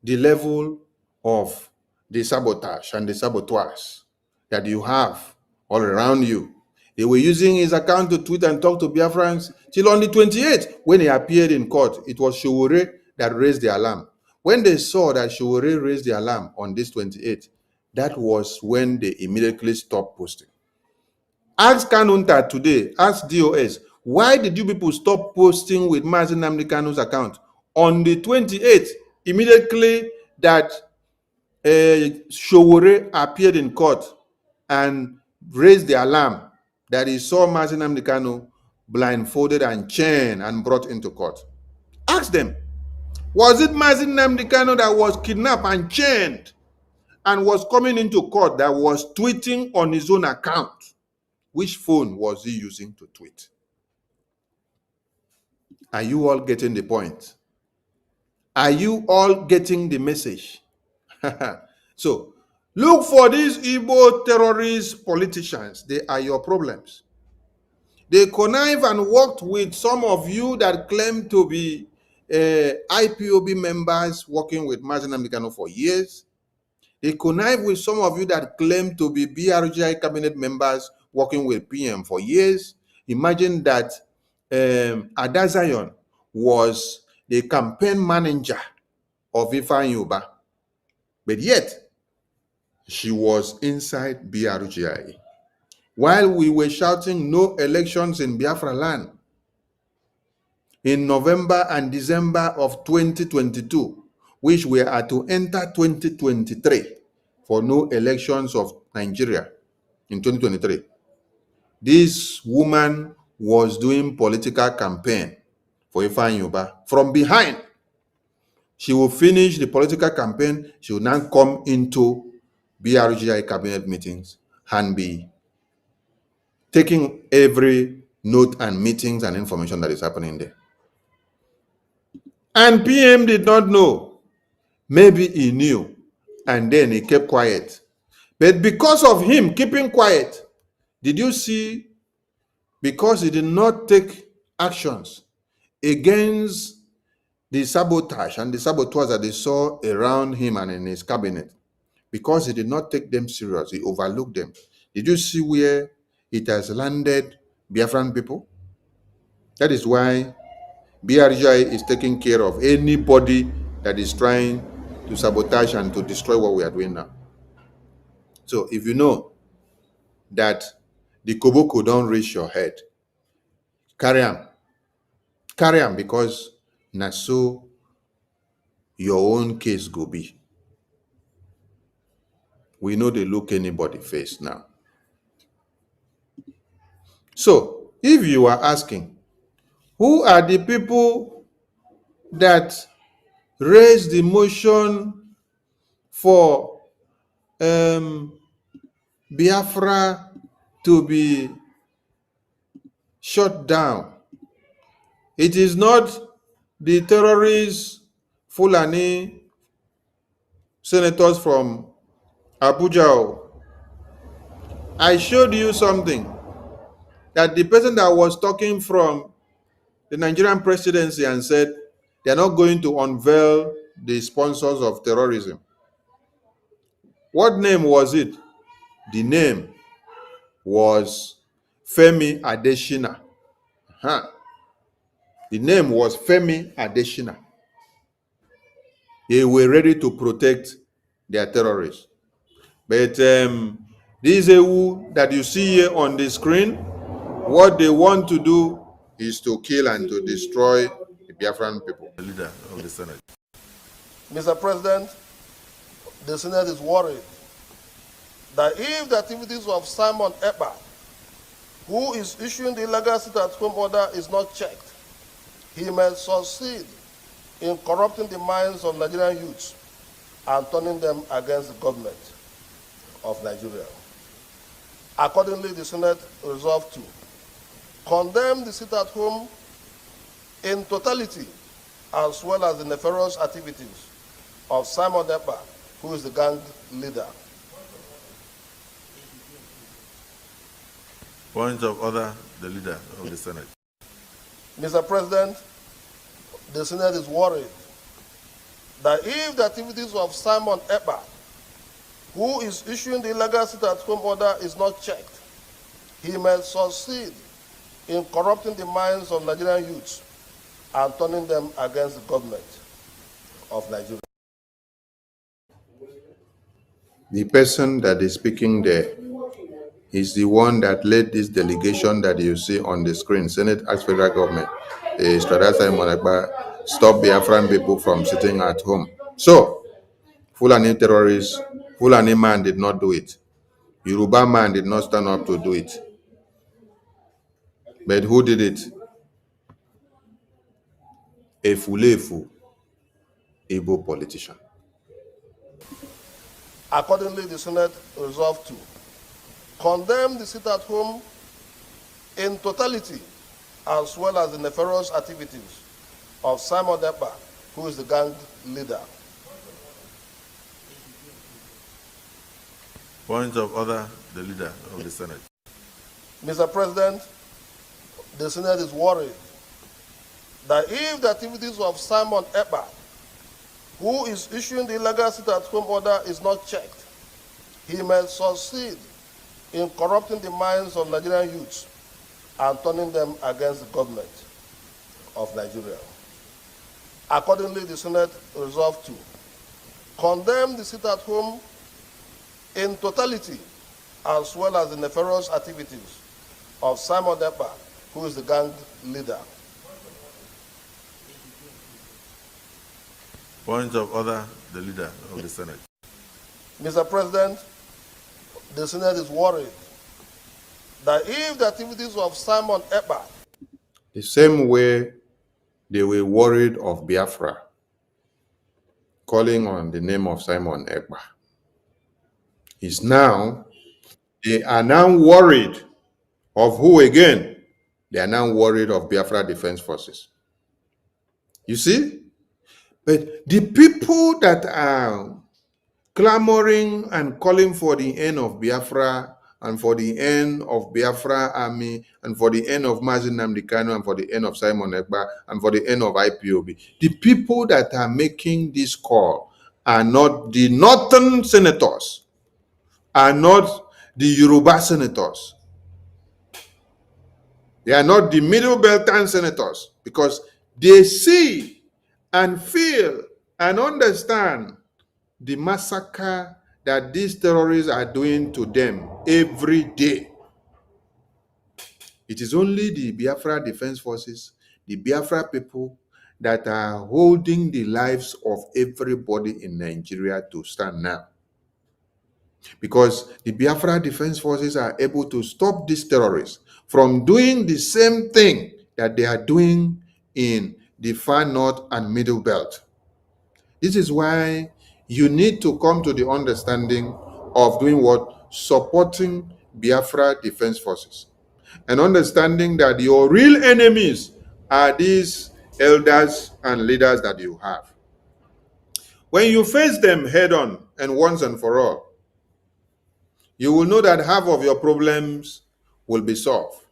the level of the sabotage and the saboteurs that you have all around you. They were using his account to tweet and talk to Biafrans till on the 28th. When he appeared in court, it was Showore that raised the alarm. When they saw that Showore raised the alarm on this 28th, that was when they immediately stopped posting. Ask Kanunta today, ask DOS, why did you people stop posting with Mazi Nnamdi Kanu's account on the 28th, immediately that Showore appeared in court and raised the alarm that he saw Mazi Nnamdi Kanu blindfolded and chained and brought into court? Ask them, was it Mazi Nnamdi Kanu that was kidnapped and chained and was coming into court that was tweeting on his own account? Which phone was he using to tweet? Are you all getting the point? Are you all getting the message? So, look for these Igbo terrorist politicians. They are your problems. They connive and worked with some of you that claim to be IPOB members working with Mazi Nnamdi Kanu for years. They connive with some of you that claim to be BRGI cabinet members working with PM for years. Imagine that Ada Zion was the campaign manager of Ifeanyi Uba, but yet she was inside BRGI. While we were shouting no elections in Biafra land in November and December of 2022, which we are to enter 2023 for no elections of Nigeria in 2023. This woman was doing political campaign for Ifeanyi Uba from behind. She will finish the political campaign. She will now come into BRGI cabinet meetings and be taking every note and meetings and information that is happening there. And PM did not know. Maybe he knew, and then he kept quiet. But because of him keeping quiet, did you see, because he did not take actions against the sabotage and the saboteurs that they saw around him and in his cabinet, because he did not take them serious, he overlooked them. Did you see where it has landed Biafran people? That is why BRGI is taking care of anybody that is trying to sabotage and to destroy what we are doing now. So if you know that the Koboko don't reach your head, carry on, because na so your own case go be. We know they look anybody face now. So if you are asking, who are the people that raised the motion for Biafra to be shut down? It is not the terrorist Fulani senators from Abuja. I showed you something, that the person that was talking from the Nigerian presidency and said they are not going to unveil the sponsors of terrorism. What name was it? The name was Femi Adesina. The name was Femi Adesina. They were ready to protect their terrorists. But this AU that you see here on the screen, what they want to do is to kill and to destroy the Biafran people. The leader of the Senate. Mr. President, the Senate is worried that if the activities of Simon Ekpa, who is issuing the illegal sit-at-home order, is not checked, he may succeed in corrupting the minds of Nigerian youths and turning them against the government of Nigeria. Accordingly, the Senate resolved to condemn the sit-at-home in totality, as well as the nefarious activities of Simon Ekpa, who is the gang leader. Point of order, the leader of the Senate. Mr. President, the Senate is worried that if the activities of Simon Ekpa, who is issuing the illegal sit-at-home order, is not checked, he may succeed in corrupting the minds of Nigerian youths and turning them against the government of Nigeria. The person that is speaking there is the one that led this delegation that you see on the screen. Senate asked federal government, Simon Ekpa, stop Biafran people from sitting at home. So, Fulani terrorists, Fulani man did not do it. Yoruba man did not stand up to do it. But who did it? A Fulefu Igbo politician. Accordingly, the Senate resolved to condemn the sit-at-home in totality, as well as the nefarious activities of Simon Ekpa, who is the gang leader. Point of order, the leader of the Senate. Mr. President, the Senate is worried that if the activities of Simon Ekpa, who is issuing the illegal sit-at-home order, is not checked, he may succeed in corrupting the minds of Nigerian youths and turning them against the government of Nigeria. Accordingly, the Senate resolved to condemn the sit-at-home in totality, as well as the nefarious activities of Simon Ekpa, who is the gang leader. Point of order, the leader of the Senate. Mr. President, the Senate is worried that if the activities of Simon Ekpa, The same way they were worried of Biafra, calling on the name of Simon Ekpa, they are now worried of who again? They are now worried of Biafra Defense Forces. You see? But the people that are clamoring and calling for the end of Biafra and for the end of Biafra Army and for the end of Nnamdi Kanu and for the end of Simon Ekpa and for the end of IPOB, the people that are making this call are not the northern senators, are not the Yoruba senators. They are not the Middle Beltan senators, because they see and feel and understand the massacre that these terrorists are doing to them every day. It is only the Biafra Defense Forces, the Biafra people, that are holding the lives of everybody in Nigeria to stand now. Because the Biafra Defense Forces are able to stop these terrorists from doing the same thing that they are doing in the far north and middle belt. This is why you need to come to the understanding of doing what? Supporting Biafra Defense Forces. And understanding that your real enemies are these elders and leaders that you have. When you face them head on and once and for all, you will know that half of your problems will be solved.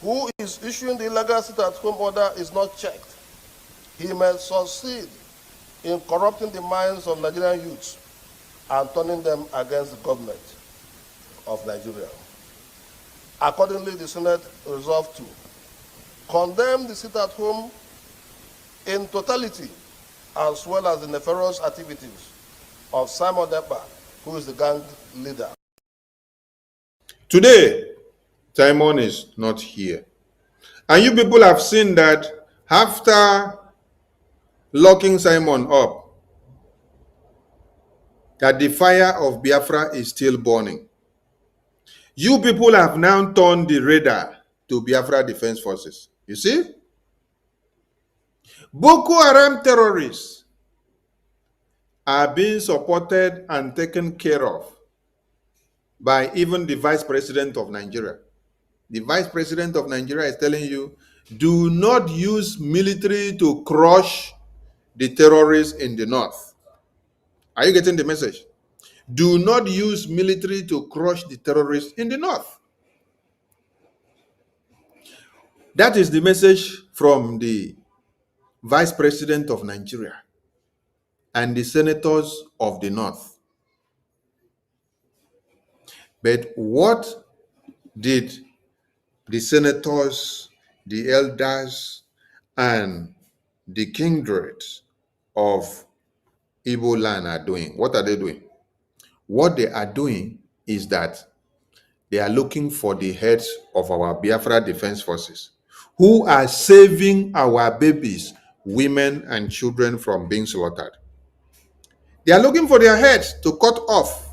who is issuing the illegal sit-at-home order, is not checked, he may succeed in corrupting the minds of Nigerian youths and turning them against the government of Nigeria. Accordingly, the Senate resolved to condemn the sit-at-home in totality, as well as the nefarious activities of Simon Ekpa, who is the gang leader. Today, Simon is not here. And you people have seen that after locking Simon up, that the fire of Biafra is still burning. You people have now turned the radar to Biafra Defense Forces. You see? Boko Haram terrorists are being supported and taken care of by even the Vice President of Nigeria. The Vice President of Nigeria is telling you, do not use military to crush the terrorists in the north. Are you getting the message? Do not use military to crush the terrorists in the north. That is the message from the Vice President of Nigeria and the senators of the north. But what did the senators, the elders, and the kindred of Igbo land are doing? What are they doing? What they are doing is that they are looking for the heads of our Biafra Defense Forces who are saving our babies, women, and children from being slaughtered. They are looking for their heads to cut off.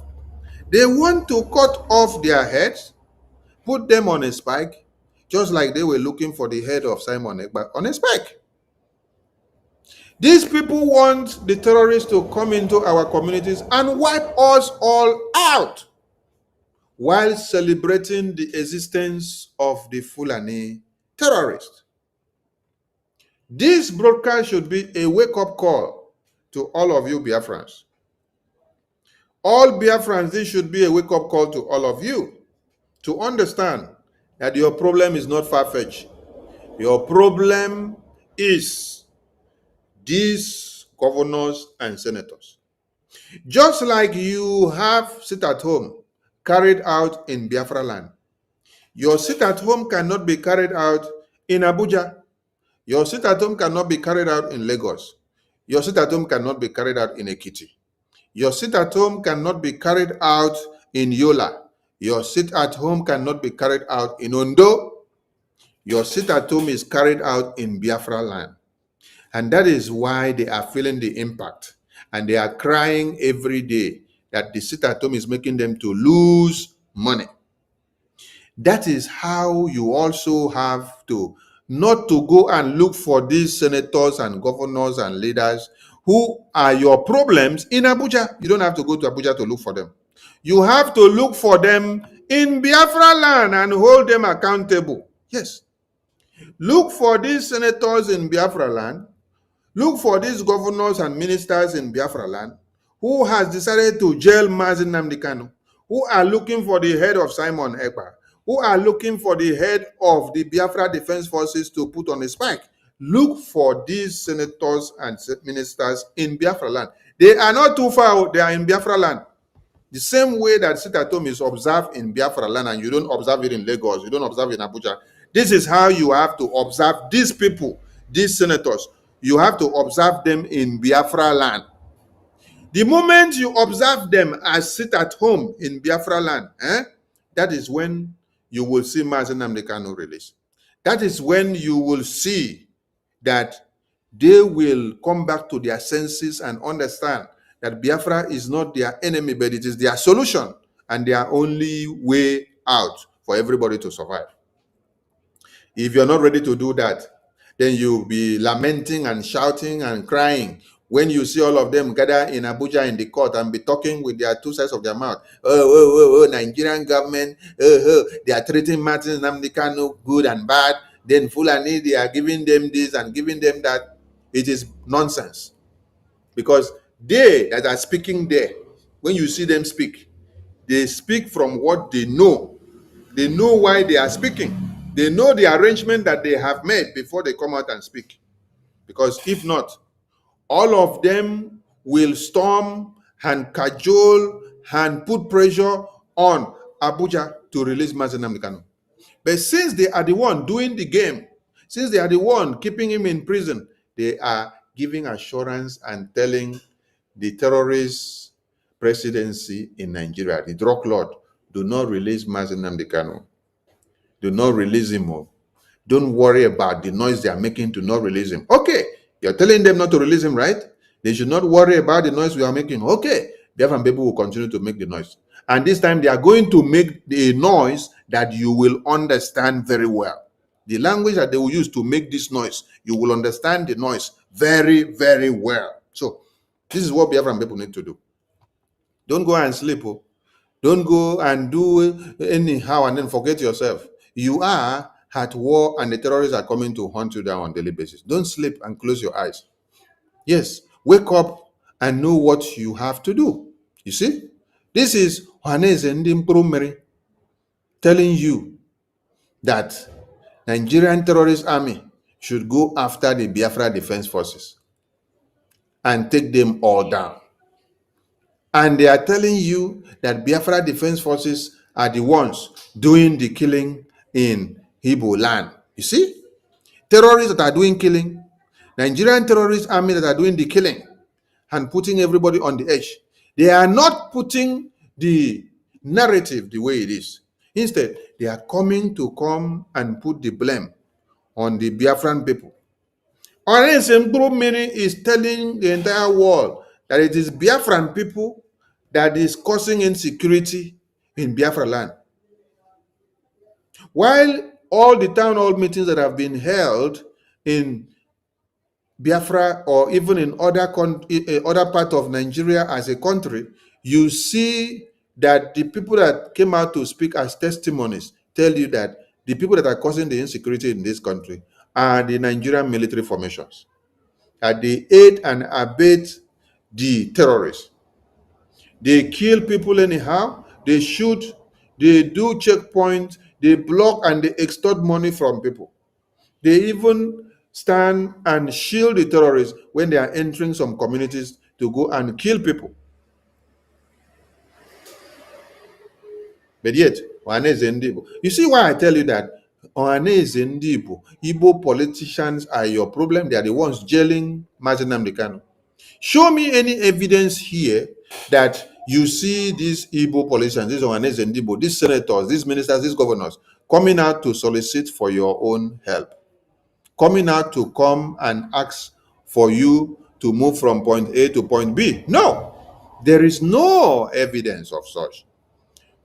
They want to cut off their heads, put them on a spike, just like they were looking for the head of Simon Ekpa on a spike. These people want the terrorists to come into our communities and wipe us all out while celebrating the existence of the Fulani terrorists. This broadcast should be a wake-up call to all of you Biafrans. All Biafrans, this should be a wake-up call to all of you to understand that your problem is not far-fetched. Your problem is these governors and senators. Just like you have sit-at-home carried out in Biafra land, your sit-at-home cannot be carried out in Abuja. Your sit-at-home cannot be carried out in Lagos. Your sit-at-home cannot be carried out in Ekiti. Your sit-at-home cannot be carried out in Yola. Your sit-at-home cannot be carried out in Ondo. Your sit-at-home is carried out in Biafra land. And that is why they are feeling the impact. And they are crying every day that the sit-at-home is making them to lose money. That is how you also have to not to go and look for these senators and governors and leaders who are your problems in Abuja. You don't have to go to Abuja to look for them. You have to look for them in Biafra land and hold them accountable. Yes. Look for these senators in Biafra land. Look for these governors and ministers in Biafra land who has decided to jail Nnamdi Kanu, who are looking for the head of Simon Ekpa, who are looking for the head of the Biafra Defense Forces to put on a spike. Look for these senators and ministers in Biafra land. They are not too far, they are in Biafra land. The same way that sit-at-home is observed in Biafra land and you don't observe it in Lagos, you don't observe it in Abuja. This is how you have to observe these people, these senators. You have to observe them in Biafra land. The moment you observe them as sit-at-home in Biafra land, that is when you will see Nnamdi Kanu release. That is when you will see that they will come back to their senses and understand that Biafra is not their enemy, but it is their solution and their only way out for everybody to survive. If you're not ready to do that, then you'll be lamenting and shouting and crying when you see all of them gather in Abuja in the court and be talking with their two sides of their mouth. Oh, Nigerian government, they are treating Martin Nnamdi Kanu good and bad. Then Fulani, they are giving them this and giving them that. It is nonsense. Because they that are speaking there, when you see them speak, they speak from what they know. They know why they are speaking. They know the arrangement that they have made before they come out and speak. Because if not, all of them will storm and cajole and put pressure on Abuja to release Mazen Nnamdi Kanu. But since they are the one doing the game, since they are the one keeping him in prison, they are giving assurance and telling the terrorist presidency in Nigeria, the drug lord, do not release Mazen Nnamdi Kanu. Do not release him. Don't worry about the noise they are making to not release him. Okay, you're telling them not to release him, right? They should not worry about the noise we are making. Okay, Biafran people will continue to make the noise. And this time they are going to make the noise that you will understand very well. The language that they will use to make this noise, you will understand the noise very, very well. So this is what Biafran people need to do. Don't go and sleep. Don't go and do anyhow and then forget yourself. You are at war and the terrorists are coming to hunt you down on a daily basis. Don't sleep and close your eyes. Yes, wake up and know what you have to do. You see, this is Ohaneze Ndị Mkpụrụ telling you that Nigerian terrorist army should go after the Biafra Defense Forces and take them all down. And they are telling you that Biafra Defense Forces are the ones doing the killing in Igbo land. You see? Terrorists that are doing killing, Nigerian terrorist army that are doing the killing and putting everybody on the edge. They are not putting the narrative the way it is. Instead, they are coming to come and put the blame on the Biafran people. Ohaneze Ndị is telling the entire world that it is Biafran people that is causing insecurity in Biafra land. While all the town hall meetings that have been held in Biafra or even in other part of Nigeria as a country, you see that the people that came out to speak as testimonies tell you that the people that are causing the insecurity in this country are the Nigerian military formations. That they aid and abet the terrorists. They kill people anyhow, they shoot, they do checkpoints, they block and they extort money from people. They even stand and shield the terrorists when they are entering some communities to go and kill people. But yet, Ohaneze Ndị Igbo. You see why I tell you that Ohaneze Ndị Igbo, Igbo politicians are your problem. They are the ones jailing Mazen Nnamdi Kanu. Show me any evidence here that you see these Igbo politicians, these Ohaneze Ndị Igbo, these senators, these ministers, these governors, coming out to solicit for your own help. Coming out to come and ask for you to move from point A to point B. No, there is no evidence of such.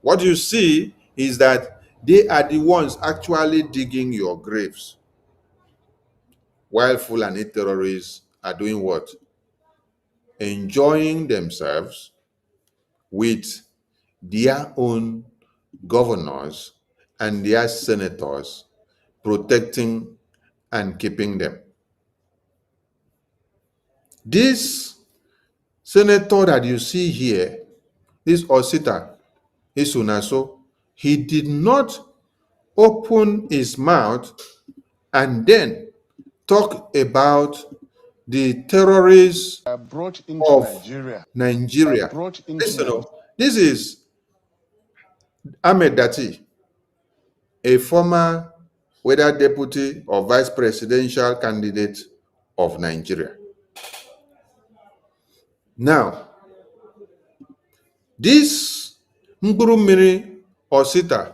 What you see is that they are the ones actually digging your graves, while Fulani terrorists are doing what? Enjoying themselves with their own governors and their senators protecting and keeping them. This senator that you see here, this Osita Isunaso, he did not open his mouth and then talk about the terrorists brought into of Nigeria. Listen, this is Ahmed Dati, a former whether deputy or vice presidential candidate of Nigeria. Now, this Mkpụrụ Osita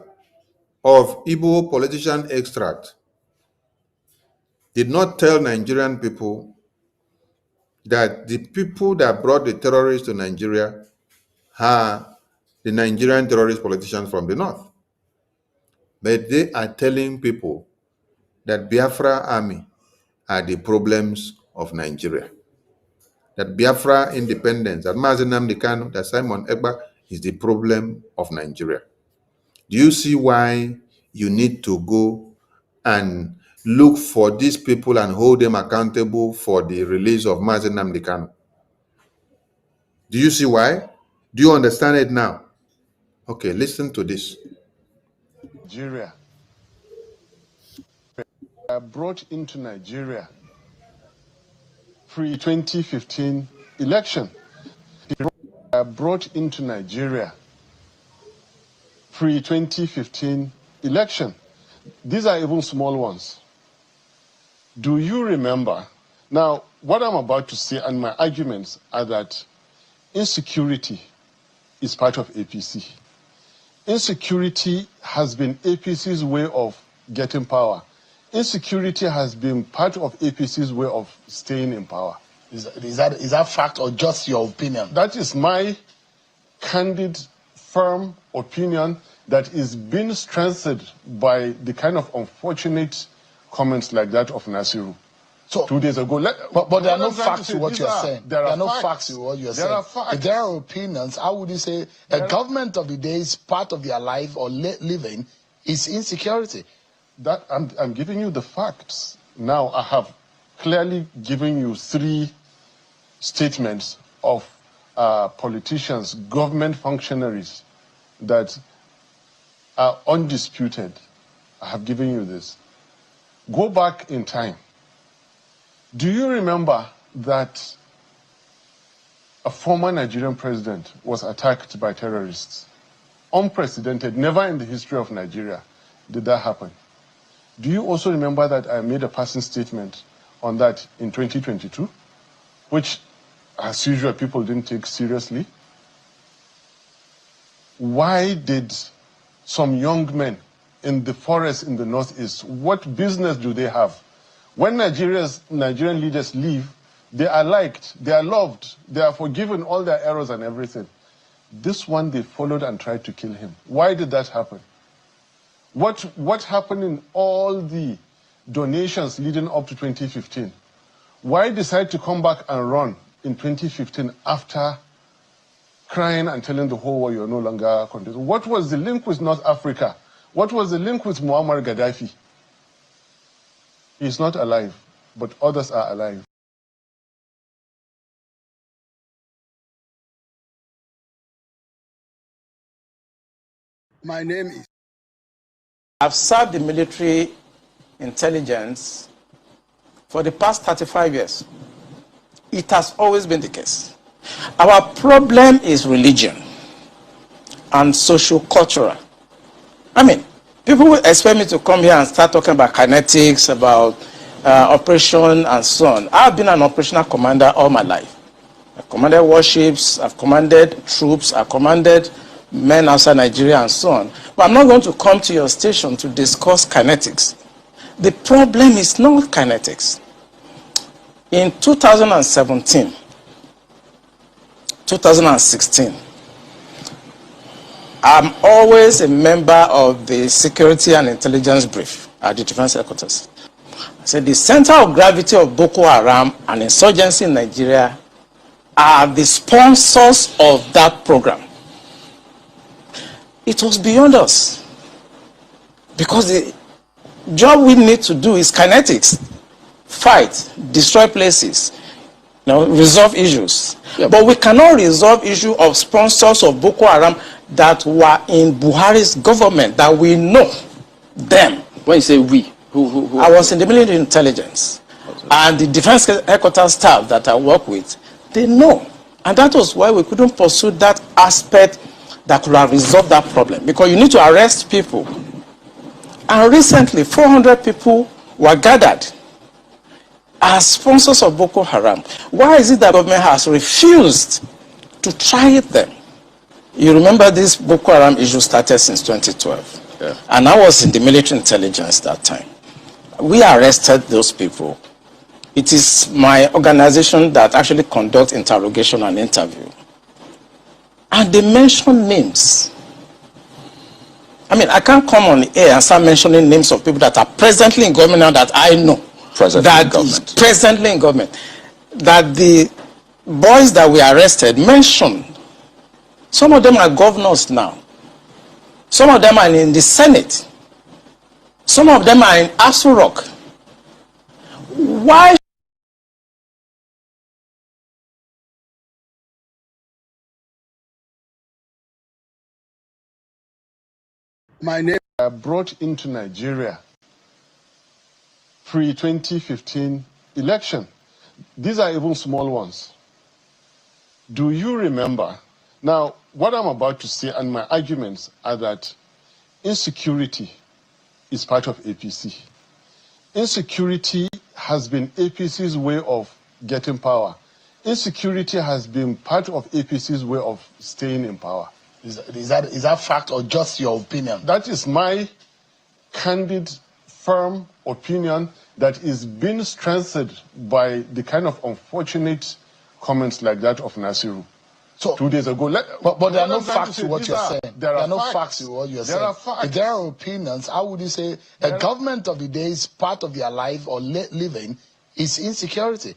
of Igbo politician extract did not tell Nigerian people that the people that brought the terrorists to Nigeria are the Nigerian terrorist politicians from the north. But they are telling people that Biafra army are the problems of Nigeria. That Biafra independence, that Mazen Nnamdi Kanu, that Simon Ekpa is the problem of Nigeria. Do you see why you need to go and look for these people and hold them accountable for the release of Mazen Nnamdi Kanu? Do you see why? Do you understand it now? Okay, listen to this. Nigeria brought into Nigeria pre-2015 election. They were brought into Nigeria pre-2015 election. These are even small ones. Do you remember? Now, what I'm about to say and my arguments are that insecurity is part of APC. Insecurity has been APC's way of getting power. Insecurity has been part of APC's way of staying in power. Is that fact or just your opinion? That is my candid, firm opinion that is being strengthened by the kind of unfortunate comments like that of Nasiru. So 2 days ago. But there are no facts to what you're saying. There are no facts. facts to what you're There saying. are facts. If there are opinions, how would you say a government of the day is part of their life or living is insecurity? That I'm giving you the facts. Now I have clearly given you 3 statements of politicians, government functionaries that are undisputed. I have given you this. Go back in time. Do you remember that a former Nigerian president was attacked by terrorists? Unprecedented, never in the history of Nigeria did that happen. Do you also remember that I made a passing statement on that in 2022, which, as usual, people didn't take seriously? Why did some young men in the forest in the northeast, what business do they have? When Nigerian leaders leave, they are liked, they are loved, they are forgiven all their errors and everything. This one, they followed and tried to kill him. Why did that happen? What happened in all the donations leading up to 2015? Why decide to come back and run in 2015 after crying and telling the whole world you're no longer contested? What was the link with North Africa? What was the link with Muammar Gaddafi? He's not alive, but others are alive. My name is... I've served the military intelligence for the past 35 years. It has always been the case. Our problem is religion and socio-cultural. I mean, people will expect me to come here and start talking about kinetics, about operation and so on. I've been an operational commander all my life. I've commanded warships, I've commanded troops, I've commanded men outside Nigeria and so on. But I'm not going to come to your station to discuss kinetics. The problem is not kinetics. In 2017, 2016, I'm always a member of the Security and Intelligence Brief at the Defense Headquarters. I said the center of gravity of Boko Haram and insurgency in Nigeria are the sponsors of that program. It was beyond us. Because the job we need to do is kinetics. Fight, destroy places, resolve issues. Yeah. But we cannot resolve issue of sponsors of Boko Haram that were in Buhari's government, that we know them. When you say we, who I was in the military intelligence. And the defense headquarters staff that I work with, they know. And that was why we couldn't pursue that aspect that could have resolved that problem. Because you need to arrest people. And recently, 400 people were gathered as sponsors of Boko Haram. Why is it that the government has refused to try them? You remember this Boko Haram issue started since 2012. Yeah. And I was in the military intelligence that time. We arrested those people. It is my organization that actually conducts interrogation and interview. And they mention names. I mean, I can't come on the air and start mentioning names of people that are presently in government now that I know. Presently in government. That the boys that we arrested mentioned. Some of them are governors now. Some of them are in the Senate. Some of them are in Aso Rock. Why? My name brought into Nigeria pre-2015 election. these are even small ones. Do you remember? Now, what I'm about to say and my arguments are that insecurity is part of APC. Insecurity has been APC's way of getting power. Insecurity has been part of APC's way of staying in power. Is that fact or just your opinion? That is my candid, firm opinion that is being strengthened by the kind of unfortunate comments like that of Nasiru. So 2 days ago. But there are no facts to what you're saying. There are no facts. facts to what you're There saying. are facts. If there are opinions, how would you say a government of the day is part of their life or living is insecurity?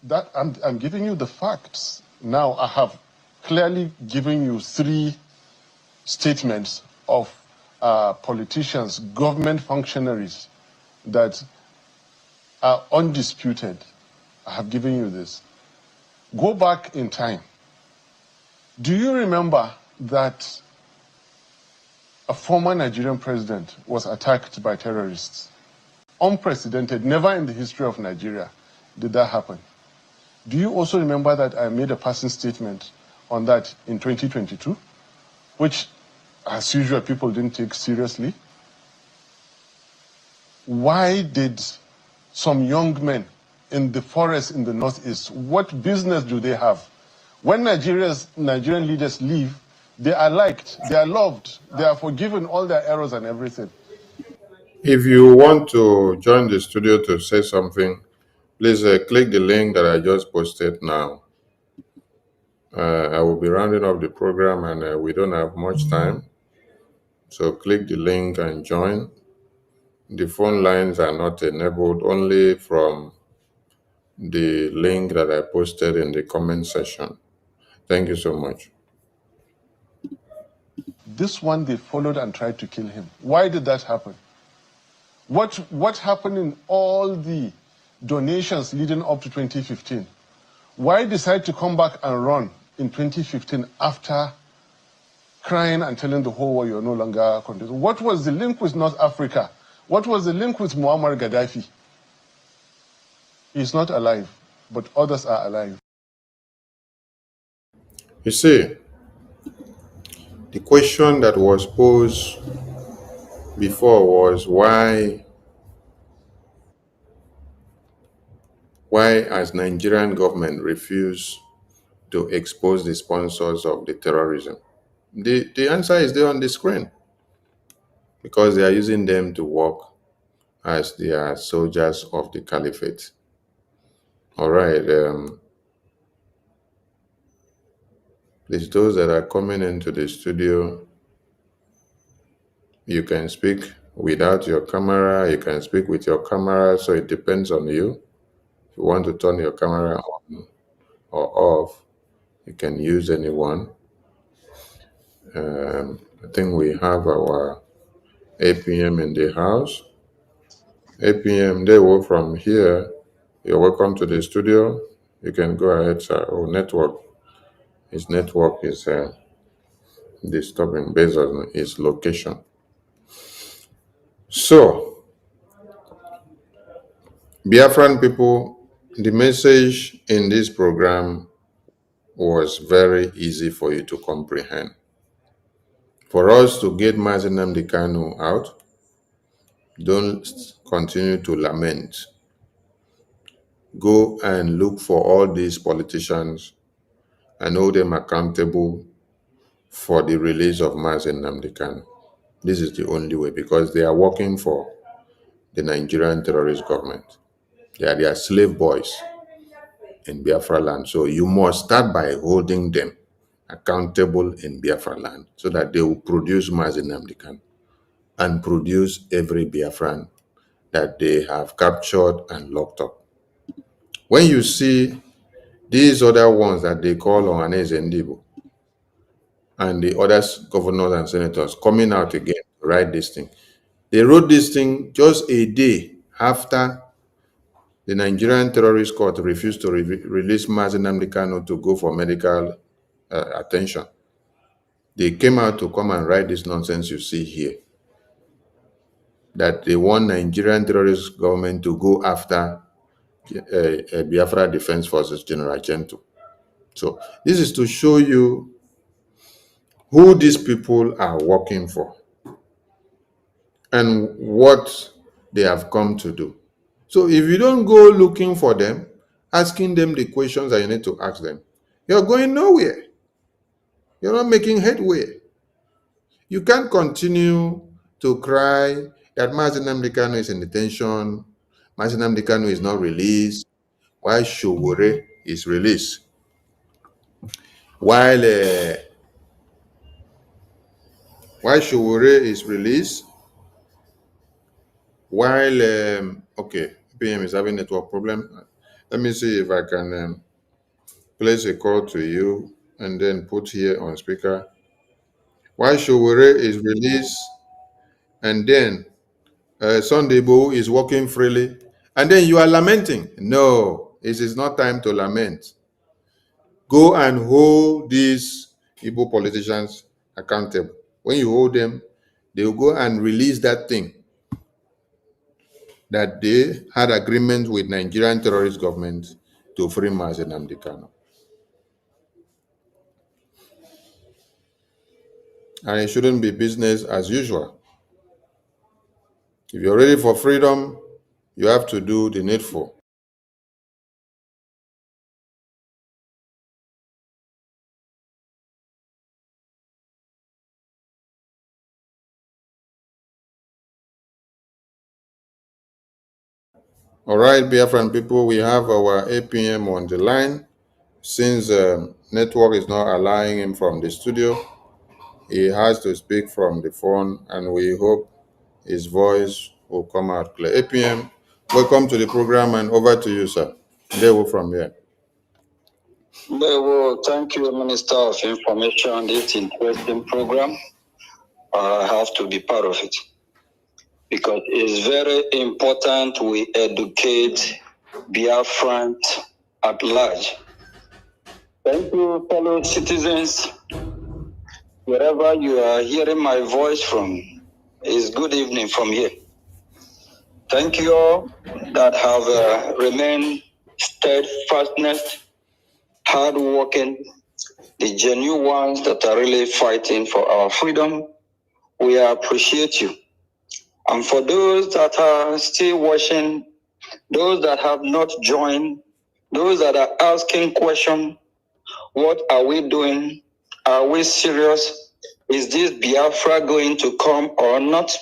That I'm giving you the facts. Now I have clearly given you 3 statements of politicians, government functionaries that are undisputed. I have given you this. Go back in time. Do you remember that a former Nigerian president was attacked by terrorists? Unprecedented, never in the history of Nigeria did that happen. Do you also remember that I made a passing statement on that in 2022, which, as usual, people didn't take seriously? Why did some young men in the forest in the northeast, what business do they have? When Nigerian leaders leave, they are liked, they are loved, they are forgiven all their errors and everything. If you want to join the studio to say something, please click the link that I just posted now. I will be rounding up the program and we don't have much time. So click the link and join. The phone lines are not enabled, only from the link that I posted in the comment section. Thank you so much. This one, they followed and tried to kill him. Why did that happen? What happened in all the donations leading up to 2015? Why decide to come back and run in 2015 after crying and telling the whole world you're no longer contesting? What was the link with North Africa? What was the link with Muammar Gaddafi? He's not alive, but others are alive. You see, the question that was posed before was why has Nigerian government refused to expose the sponsors of the terrorism? The answer is there on the screen. Because they are using them to work as their soldiers of the caliphate. All right. Please, those that are coming into the studio, you can speak without your camera. You can speak with your camera. So it depends on you. If you want to turn your camera on or off, you can use any one. I think we have our APM in the house. APM, they work from here. You're welcome to the studio. You can go ahead, sir. Oh, network. His network is disturbing based on his location. So, Biafran people, the message in this program was very easy for you to comprehend. For us to get Nnamdi Kanu out, don't continue to lament. Go and look for all these politicians and hold them accountable for the release of Nnamdi Kanu. This is the only way, because they are working for the Nigerian terrorist government. They are their slave boys in Biafra land. So you must start by holding them accountable in Biafra land so that they will produce Nnamdi Kanu and produce every Biafran that they have captured and locked up. When you see these other ones that they call Ohaneze Ndibo and the other governors and senators coming out again to write this thing, they wrote this thing just a day after the Nigerian terrorist court refused to release Nnamdi Kanu to go for medical attention. They came out to come and write this nonsense you see here, that they want Nigerian terrorist government to go after Biafra Defense Forces, General Gento. So this is to show you who these people are working for and what they have come to do. So if you don't go looking for them, asking them the questions that you need to ask them, you're going nowhere. You're not making headway. You can't continue to cry that Nnamdi Kanu is in detention, Nnamdi Kanu is not released, while Showore is released. While Showore is released, while okay, PM is having network problem. Let me see if I can place a call to you and then put here on speaker. While Showore is released, and then Sunday Bo is walking freely, and then you are lamenting. No, it is not time to lament. Go and hold these Igbo politicians accountable. When you hold them, they will go and release that thing that they had agreement with Nigerian terrorist government to free Nnamdi Kanu. And it shouldn't be business as usual. If you're ready for freedom, you have to do the needful. All right, Biafran people, we have our APM on the line. Since network is not allowing him from the studio, he has to speak from the phone, and we hope his voice will come out clear. APM, welcome to the program, and over to you, sir. They will from here. Well, thank you, Minister of Information. This interesting program. I have to be part of it because it's very important we educate Biafrans at large. Thank you, fellow citizens. Wherever you are hearing my voice from, it's good evening from here. Thank you all that have remained steadfastness, hardworking, the genuine ones that are really fighting for our freedom. We appreciate you. And for those that are still watching, those that have not joined, those that are asking questions, what are we doing? Are we serious? Is this Biafra going to come or not?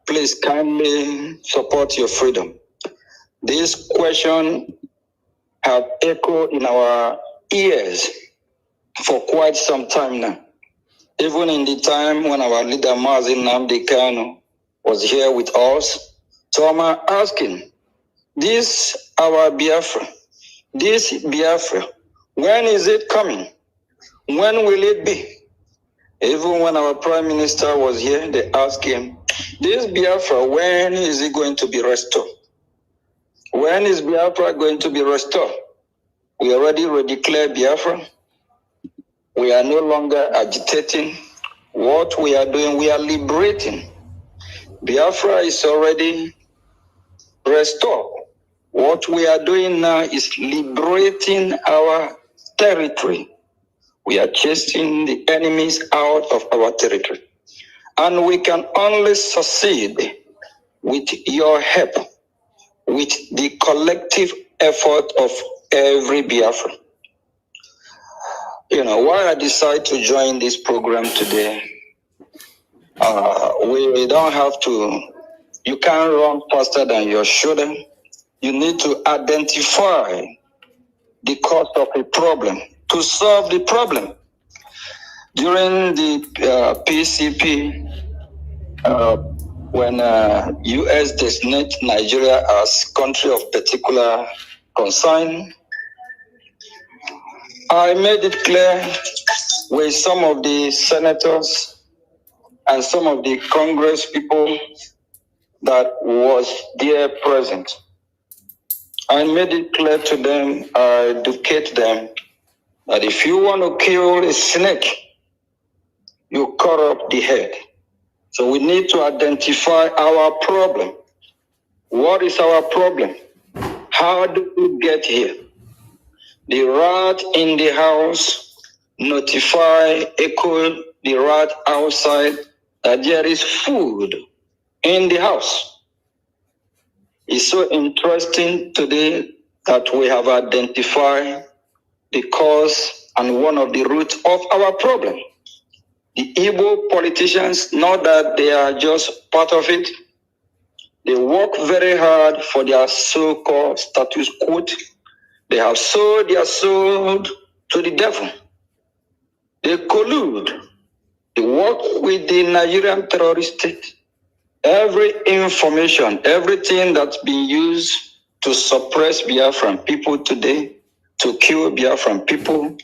Please kindly support your freedom. This question have echoed in our ears for quite some time now. Even in the time when our leader Nnamdi Kanu was here with us, so I'm asking, this our Biafra, when is it coming? When will it be? Even when our Prime Minister was here, they asked him, this Biafra, when is it going to be restored? When is Biafra going to be restored? We already declared Biafra. We are no longer agitating. What we are doing, we are liberating. Biafra is already restored. What we are doing now is liberating our territory. We are chasing the enemies out of our territory. And we can only succeed with your help, with the collective effort of every Biafran. You know, why I decided to join this program today, we don't have to, you can't run faster than your shoulder. You need to identify the cause of a problem to solve the problem. During the PCP, when U.S. designated Nigeria as country of particular concern, I made it clear with some of the senators and some of the Congress people that was there present. I made it clear to them, I educate them, that if you want to kill a snake, you cut off the head. So we need to identify our problem. What is our problem? How do we get here? The rat in the house notify, echo the rat outside that there is food in the house. It's so interesting today that we have identified the cause and one of the roots of our problem. The Igbo politicians, not that they are just part of it, they work very hard for their so-called status quo. They have sold their soul to the devil. They collude. They work with the Nigerian terrorist state. Every information, everything that's been used to suppress Biafran people today, to kill Biafran people,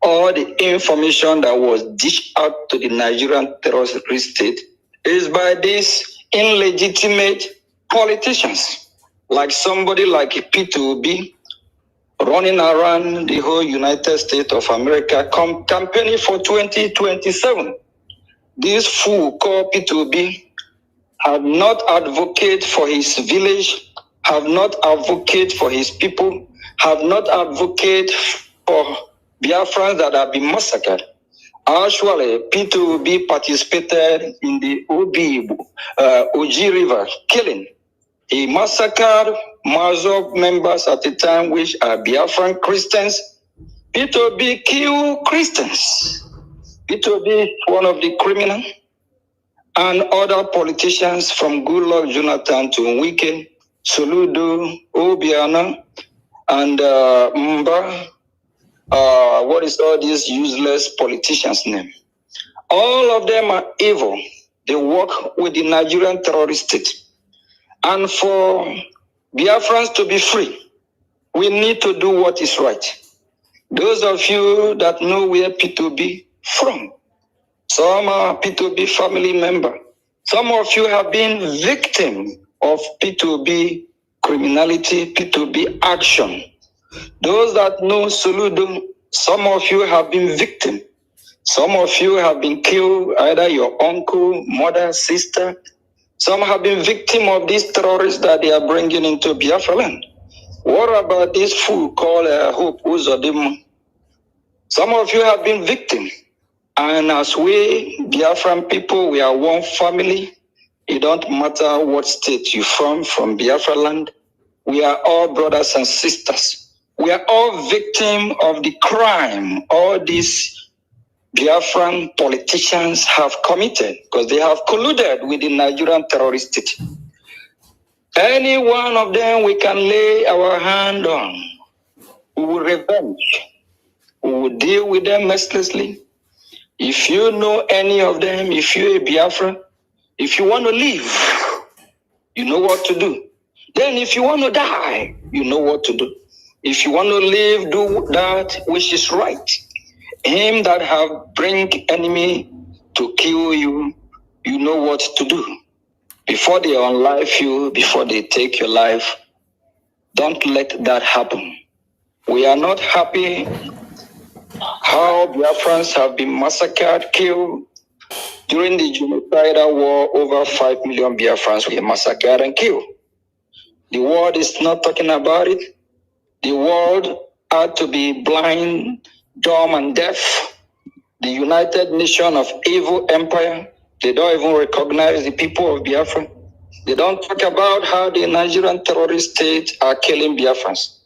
all the information that was dished out to the Nigerian terrorist state is by these illegitimate politicians, like somebody like P2B running around the whole United States of America campaigning for 2027. This fool called P2B have not advocated for his village, have not advocated for his people, have not advocated for Biafrans that have been massacred. Actually, P2B participated in the Oji River killing. He massacred Mazov members at the time, which are Biafran Christians. P2B killed Christians. P2B is one of the criminals. And other politicians from Goodluck Jonathan to Nwike, Soludo, Obiano, and Mba. What is all these useless politicians' name? All of them are evil. They work with the Nigerian terrorist state. And for Biafrans to be free, we need to do what is right. Those of you that know where P2B from, some are P2B family member. Some of you have been victim of P2B criminality, P2B action. Those that know Soludo, some of you have been victim. Some of you have been killed, either your uncle, mother, sister. Some have been victim of these terrorists that they are bringing into Biafra land. What about this fool called Hope Uzodimma? Some of you have been victim. And as we, Biafran people, we are one family. It don't matter what state you're from Biafra land. We are all brothers and sisters. We are all victims of the crime all these Biafran politicians have committed, because they have colluded with the Nigerian terrorist state. Any one of them we can lay our hand on. We will revenge. We will deal with them mercilessly. If you know any of them, if you're a Biafran, if you want to live, you know what to do. Then if you want to die, you know what to do. If you want to live, do that which is right. Him that have bring enemy to kill you, you know what to do. Before they unlife you, before they take your life, don't let that happen. We are not happy how Biafrans have been massacred, killed. During the genocidal war, over 5 million Biafrans were massacred and killed. The world is not talking about it. The world had to be blind, dumb, and deaf. The United Nations of evil empire, they don't even recognize the people of Biafra. They don't talk about how the Nigerian terrorist state are killing Biafrans.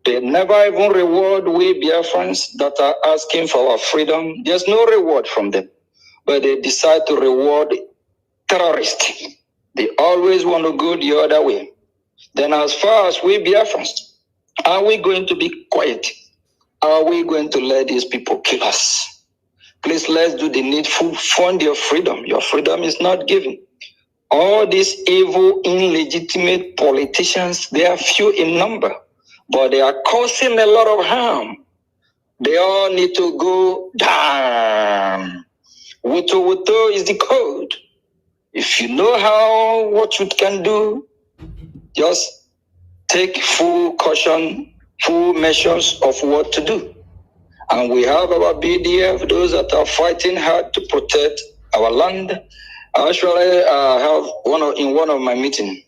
They never even reward we Biafrans that are asking for our freedom. There's no reward from them. But they decide to reward terrorists. They always want to go the other way. Then as far as we Biafrans, are we going to be quiet? Are we going to let these people kill us? Please, let's do the needful. Fund your freedom. Your freedom is not given. All these evil, illegitimate politicians, they are few in number, but they are causing a lot of harm. They all need to go down. Wuto is the code. If you know what you can do, just take full caution, full measures of what to do. And we have our BDF, those that are fighting hard to protect our land. Actually, I have in one of my meetings,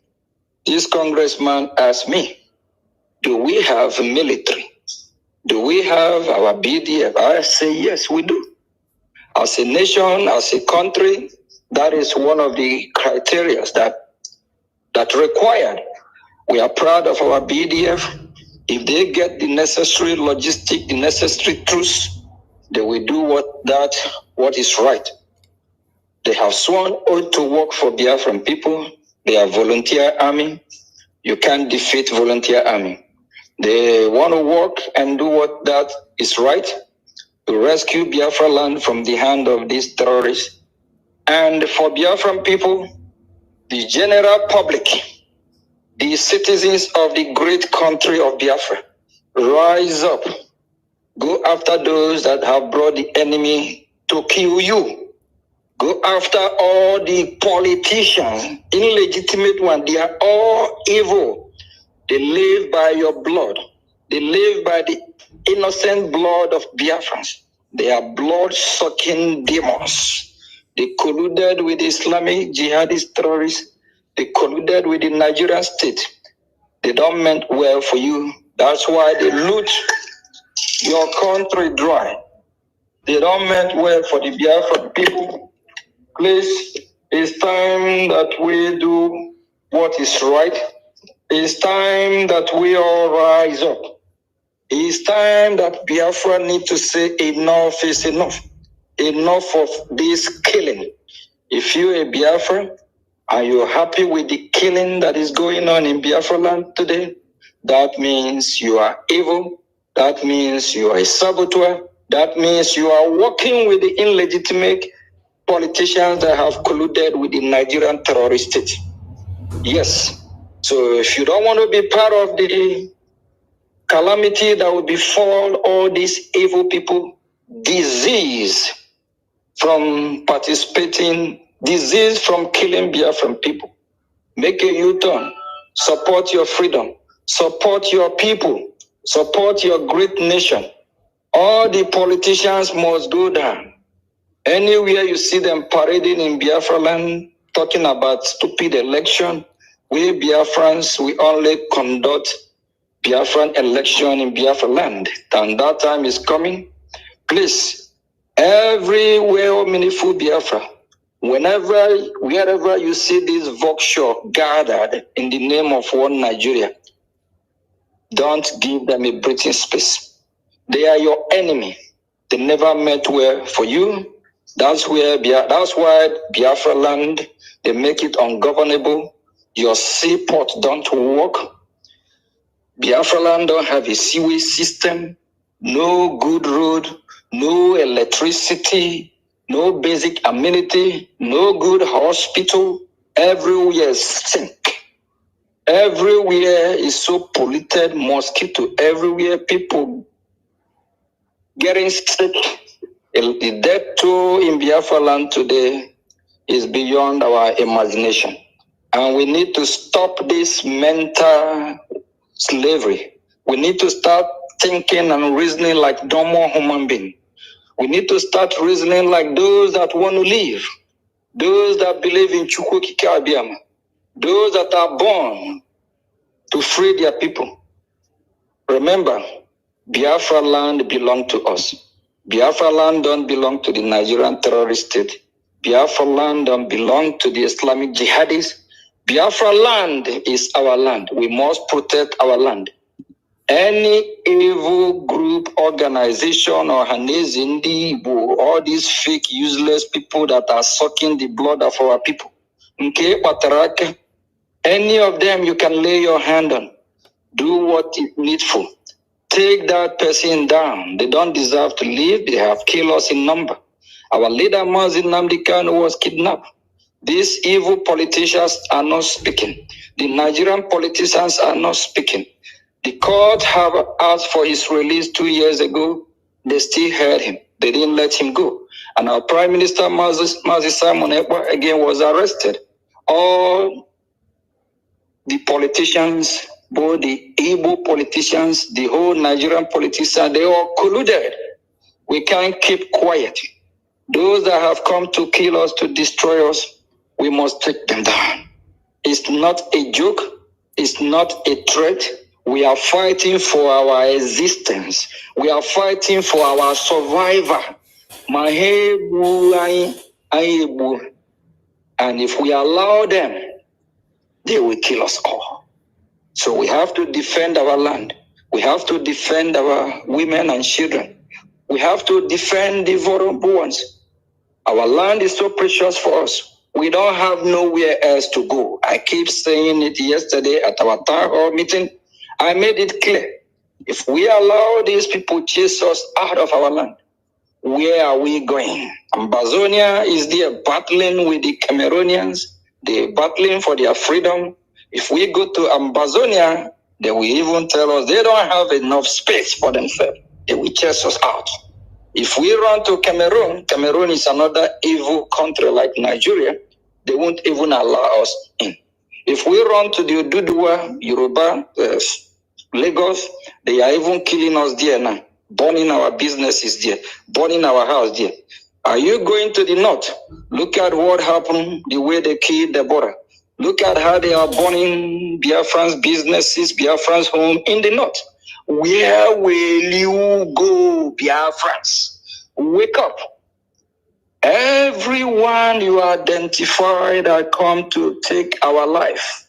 this congressman asked me, Do we have military? Do we have our BDF? I say yes, we do. As a nation, as a country, that is one of the criteria that required. We are proud of our BDF. If they get the necessary logistic, the necessary tools, they will do what is right. They have sworn oath to work for Biafran people. They are volunteer army. You can't defeat volunteer army. They want to work and do what that is right to rescue Biafra land from the hand of these terrorists. And for Biafran people, the general public, the citizens of the great country of Biafra, rise up. Go after those that have brought the enemy to kill you. Go after all the politicians, illegitimate ones. They are all evil. They live by your blood. They live by the innocent blood of Biafrans. They are blood-sucking demons. They colluded with the Islamic jihadist terrorists. They colluded with the Nigerian state. They don't mean well for you. That's why they loot your country dry. They don't mean well for the Biafran people. Please, it's time that we do what is right. It's time that we all rise up. It's time that Biafra need to say enough is enough. Enough of this killing. If you're a Biafra, are you happy with the killing that is going on in Biafra land today? That means you are evil. That means you are a saboteur. That means you are working with the illegitimate politicians that have colluded with the Nigerian terrorist state. Yes. So if you don't want to be part of the calamity that will befall all these evil people, disease from participating, disease from killing Biafran people, make a U-turn, support your freedom, support your people, support your great nation. All the politicians must go down. Anywhere you see them parading in Biafra land, talking about stupid election, we Biafrans, we only conduct Biafran election in Biafra land. And that time is coming. Please, everywhere meaningful Biafra, wherever you see this workshop gathered in the name of one Nigeria, don't give them a breathing space. They are your enemy. They never meant well for you. That's why Biafra land, they make it ungovernable. Your seaport don't work. Biafra land don't have a sewage system, no good road, no electricity, no basic amenity, no good hospital. Everywhere stink. Everywhere is so polluted, mosquito everywhere, people getting sick. The death toll in Biafra land today is beyond our imagination. And we need to stop this mental slavery. We need to start thinking and reasoning like normal human beings. We need to start reasoning like those that want to live, those that believe in Chukwukike Abiyama, those that are born to free their people. Remember, Biafra land belongs to us. Biafra land don't belong to the Nigerian terrorist state. Biafra land don't belong to the Islamic jihadists. Biafra land is our land. We must protect our land. Any evil group, organization, or Hanezi Igbo, all these fake, useless people that are sucking the blood of our people, okay, Pataraka, any of them you can lay your hand on. Do what is needful. Take that person down. They don't deserve to live. They have killed us in number. Our leader, Nnamdi Kanu, was kidnapped. These evil politicians are not speaking. The Nigerian politicians are not speaking. The court have asked for his release 2 years ago. They still held him. They didn't let him go. And our Prime Minister, Mazi Simon Ekpa, again was arrested. All the politicians, both the Igbo politicians, the whole Nigerian politicians, they all colluded. We can't keep quiet. Those that have come to kill us, to destroy us, we must take them down. It's not a joke. It's not a threat. We are fighting for our existence. We are fighting for our survival. And if we allow them, they will kill us all. So we have to defend our land. We have to defend our women and children. We have to defend the vulnerable ones. Our land is so precious for us. We don't have nowhere else to go. I keep saying it yesterday at our town hall meeting. I made it clear. If we allow these people to chase us out of our land, where are we going? Amazonia is there battling with the Cameroonians. They're battling for their freedom. If we go to Amazonia, they will even tell us they don't have enough space for themselves. They will chase us out. If we run to Cameroon, Cameroon is another evil country like Nigeria. They won't even allow us in. If we run to the Oduduwa, Yoruba, Lagos, they are even killing us there now, burning our businesses there, burning our house there. Are you going to the north? Look at what happened, the way they killed Deborah. Look at how they are burning Biafran's businesses, Biafran's home in the north. Where will you go, Biafrans? Wake up. Everyone you identify that come to take our life,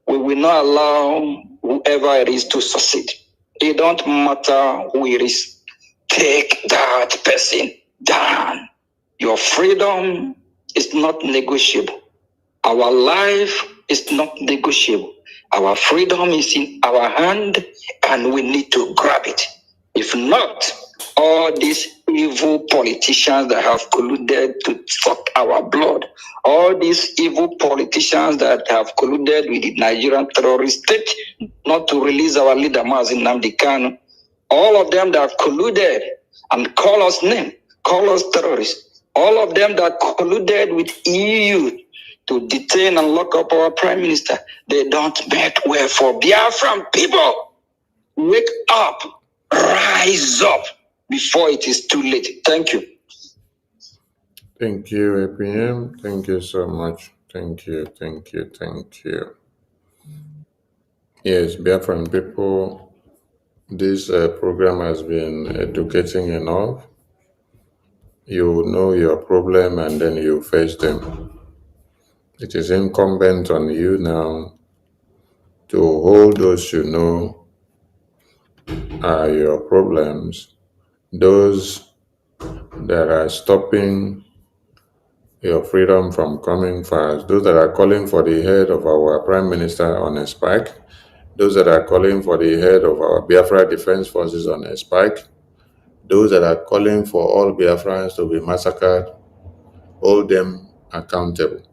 we will not allow whoever it is to succeed. It don't matter who it is. Take that person down. Your freedom is not negotiable. Our life is not negotiable. Our freedom is in our hand and we need to grab it. If not, all these evil politicians that have colluded to suck our blood, all these evil politicians that have colluded with the Nigerian terrorist state not to release our leader Nnamdi Kanu, all of them that have colluded and call us name, call us terrorists, all of them that colluded with EU to detain and lock up our prime minister, they don't make way for Biafran people. Wake up, rise up before it is too late. Thank you. Thank you, APM. Thank you so much. Thank you, thank you, thank you. Yes, Biafran people, this program has been educating enough. You know your problem and then you face them. It is incumbent on you now to hold those you know are your problems, those that are stopping your freedom from coming fast, those that are calling for the head of our prime minister on a spike, those that are calling for the head of our Biafra Defense Forces on a spike, those that are calling for all Biafrans to be massacred, hold them accountable.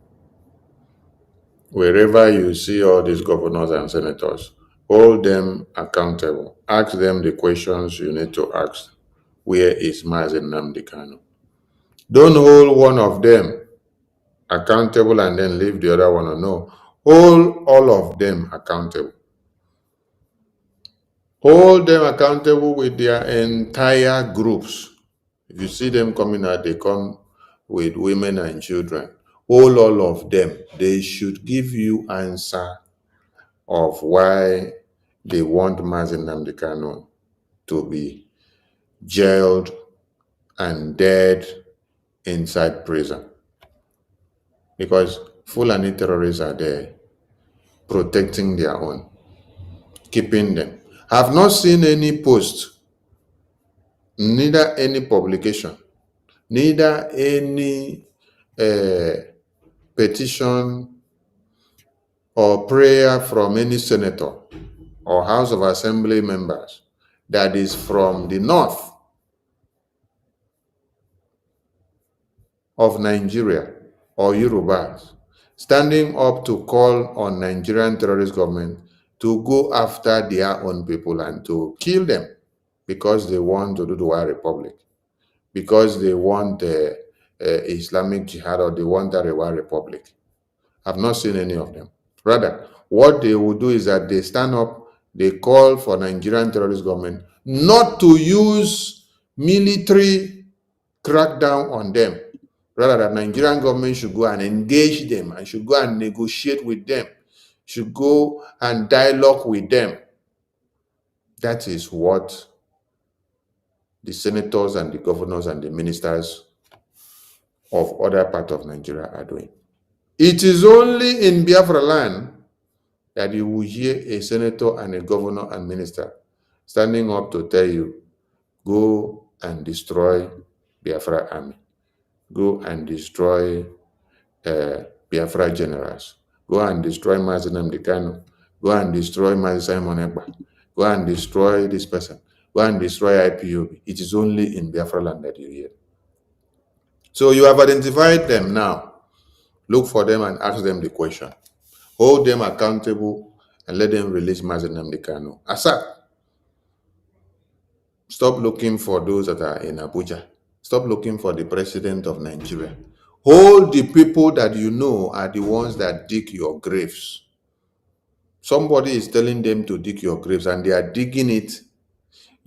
Wherever you see all these governors and senators, hold them accountable. Ask them the questions you need to ask. Where is Nnamdi Kanu? Don't hold one of them accountable and then leave the other one. No. Hold all of them accountable. Hold them accountable with their entire groups. If you see them coming out, they come with women and children. Hold all of them. They should give you answer of why they want Nnamdi Kanu to be jailed and dead inside prison. Because Fulani terrorists are there protecting their own, keeping them. I've not seen any post, neither any publication, neither any petition or prayer from any senator or House of Assembly members that is from the north of Nigeria or Yorubas standing up to call on Nigerian terrorist government to go after their own people and to kill them because they want to do the War Republic, because they want the Islamic Jihad or they want the War Republic. I've not seen any of them. Rather, what they will do is that they stand up, they call for Nigerian terrorist government not to use military crackdown on them. Rather, the Nigerian government should go and engage them and should go and negotiate with them, should go and dialogue with them That is what the senators and the governors and the ministers of other parts of Nigeria are doing. It is only in Biafra land that you will hear a senator and a governor and minister standing up to tell you, go and destroy Biafra army, go and destroy Biafra generals, go and destroy Nnamdi Kanu, go and destroy Simon Ekpa, go and destroy this person, go and destroy IPOB. It is only in Biafra land that you hear. So you have identified them now. Look for them and ask them the question. Hold them accountable and let them release Nnamdi Kanu. ASAP. Stop looking for those that are in Abuja. Stop looking for the president of Nigeria. Hold the people that you know are the ones that dig your graves. Somebody is telling them to dig your graves and they are digging it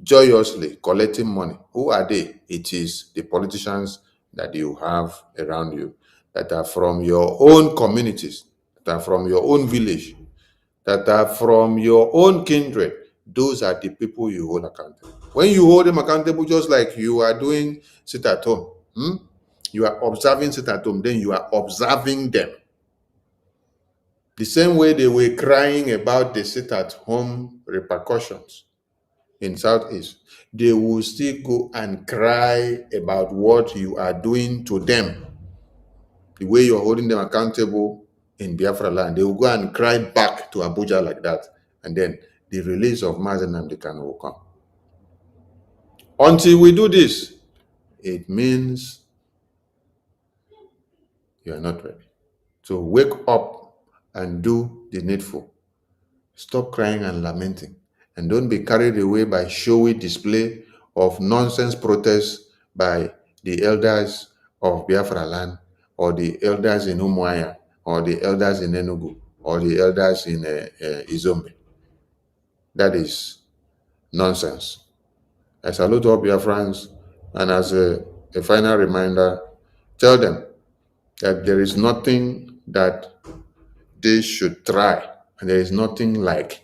joyously, collecting money. Who are they? It is the politicians that you have around you that are from your own communities, that are from your own village, that are from your own kindred. Those are the people you hold accountable. When you hold them accountable, just like you are doing sit at home, you are observing sit at home, then you are observing them. The same way they were crying about the sit at home repercussions in Southeast, they will still go and cry about what you are doing to them. The way you're holding them accountable in Biafra land, they will go and cry back to Abuja like that. And then the release of Nnamdi Kanu will come. Until we do this, it means you are not ready. So wake up and do the needful. Stop crying and lamenting. And don't be carried away by showy display of nonsense protests by the elders of Biafra land, or the elders in Umuahia, or the elders in Enugu, or the elders in Izombe. That is nonsense. I salute all Biafrans, and as a final reminder, tell them that there is nothing that they should try, and there is nothing like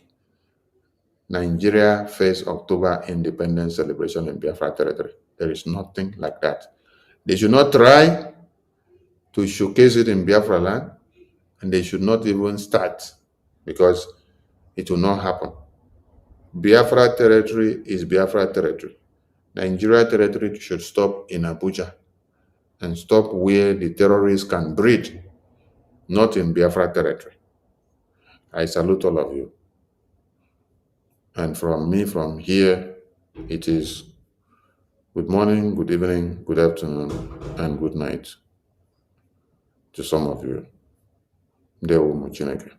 Nigeria 1st October independence celebration in Biafra territory. There is nothing like that. They should not try to showcase it in Biafra land, and they should not even start, because it will not happen. Biafra territory is Biafra territory. Nigeria territory should stop in Abuja and stop where the terrorists can breed, not in Biafra territory. I salute all of you. And from me, from here, it is good morning, good evening, good afternoon, and good night to some of you. Ndewo Chineke.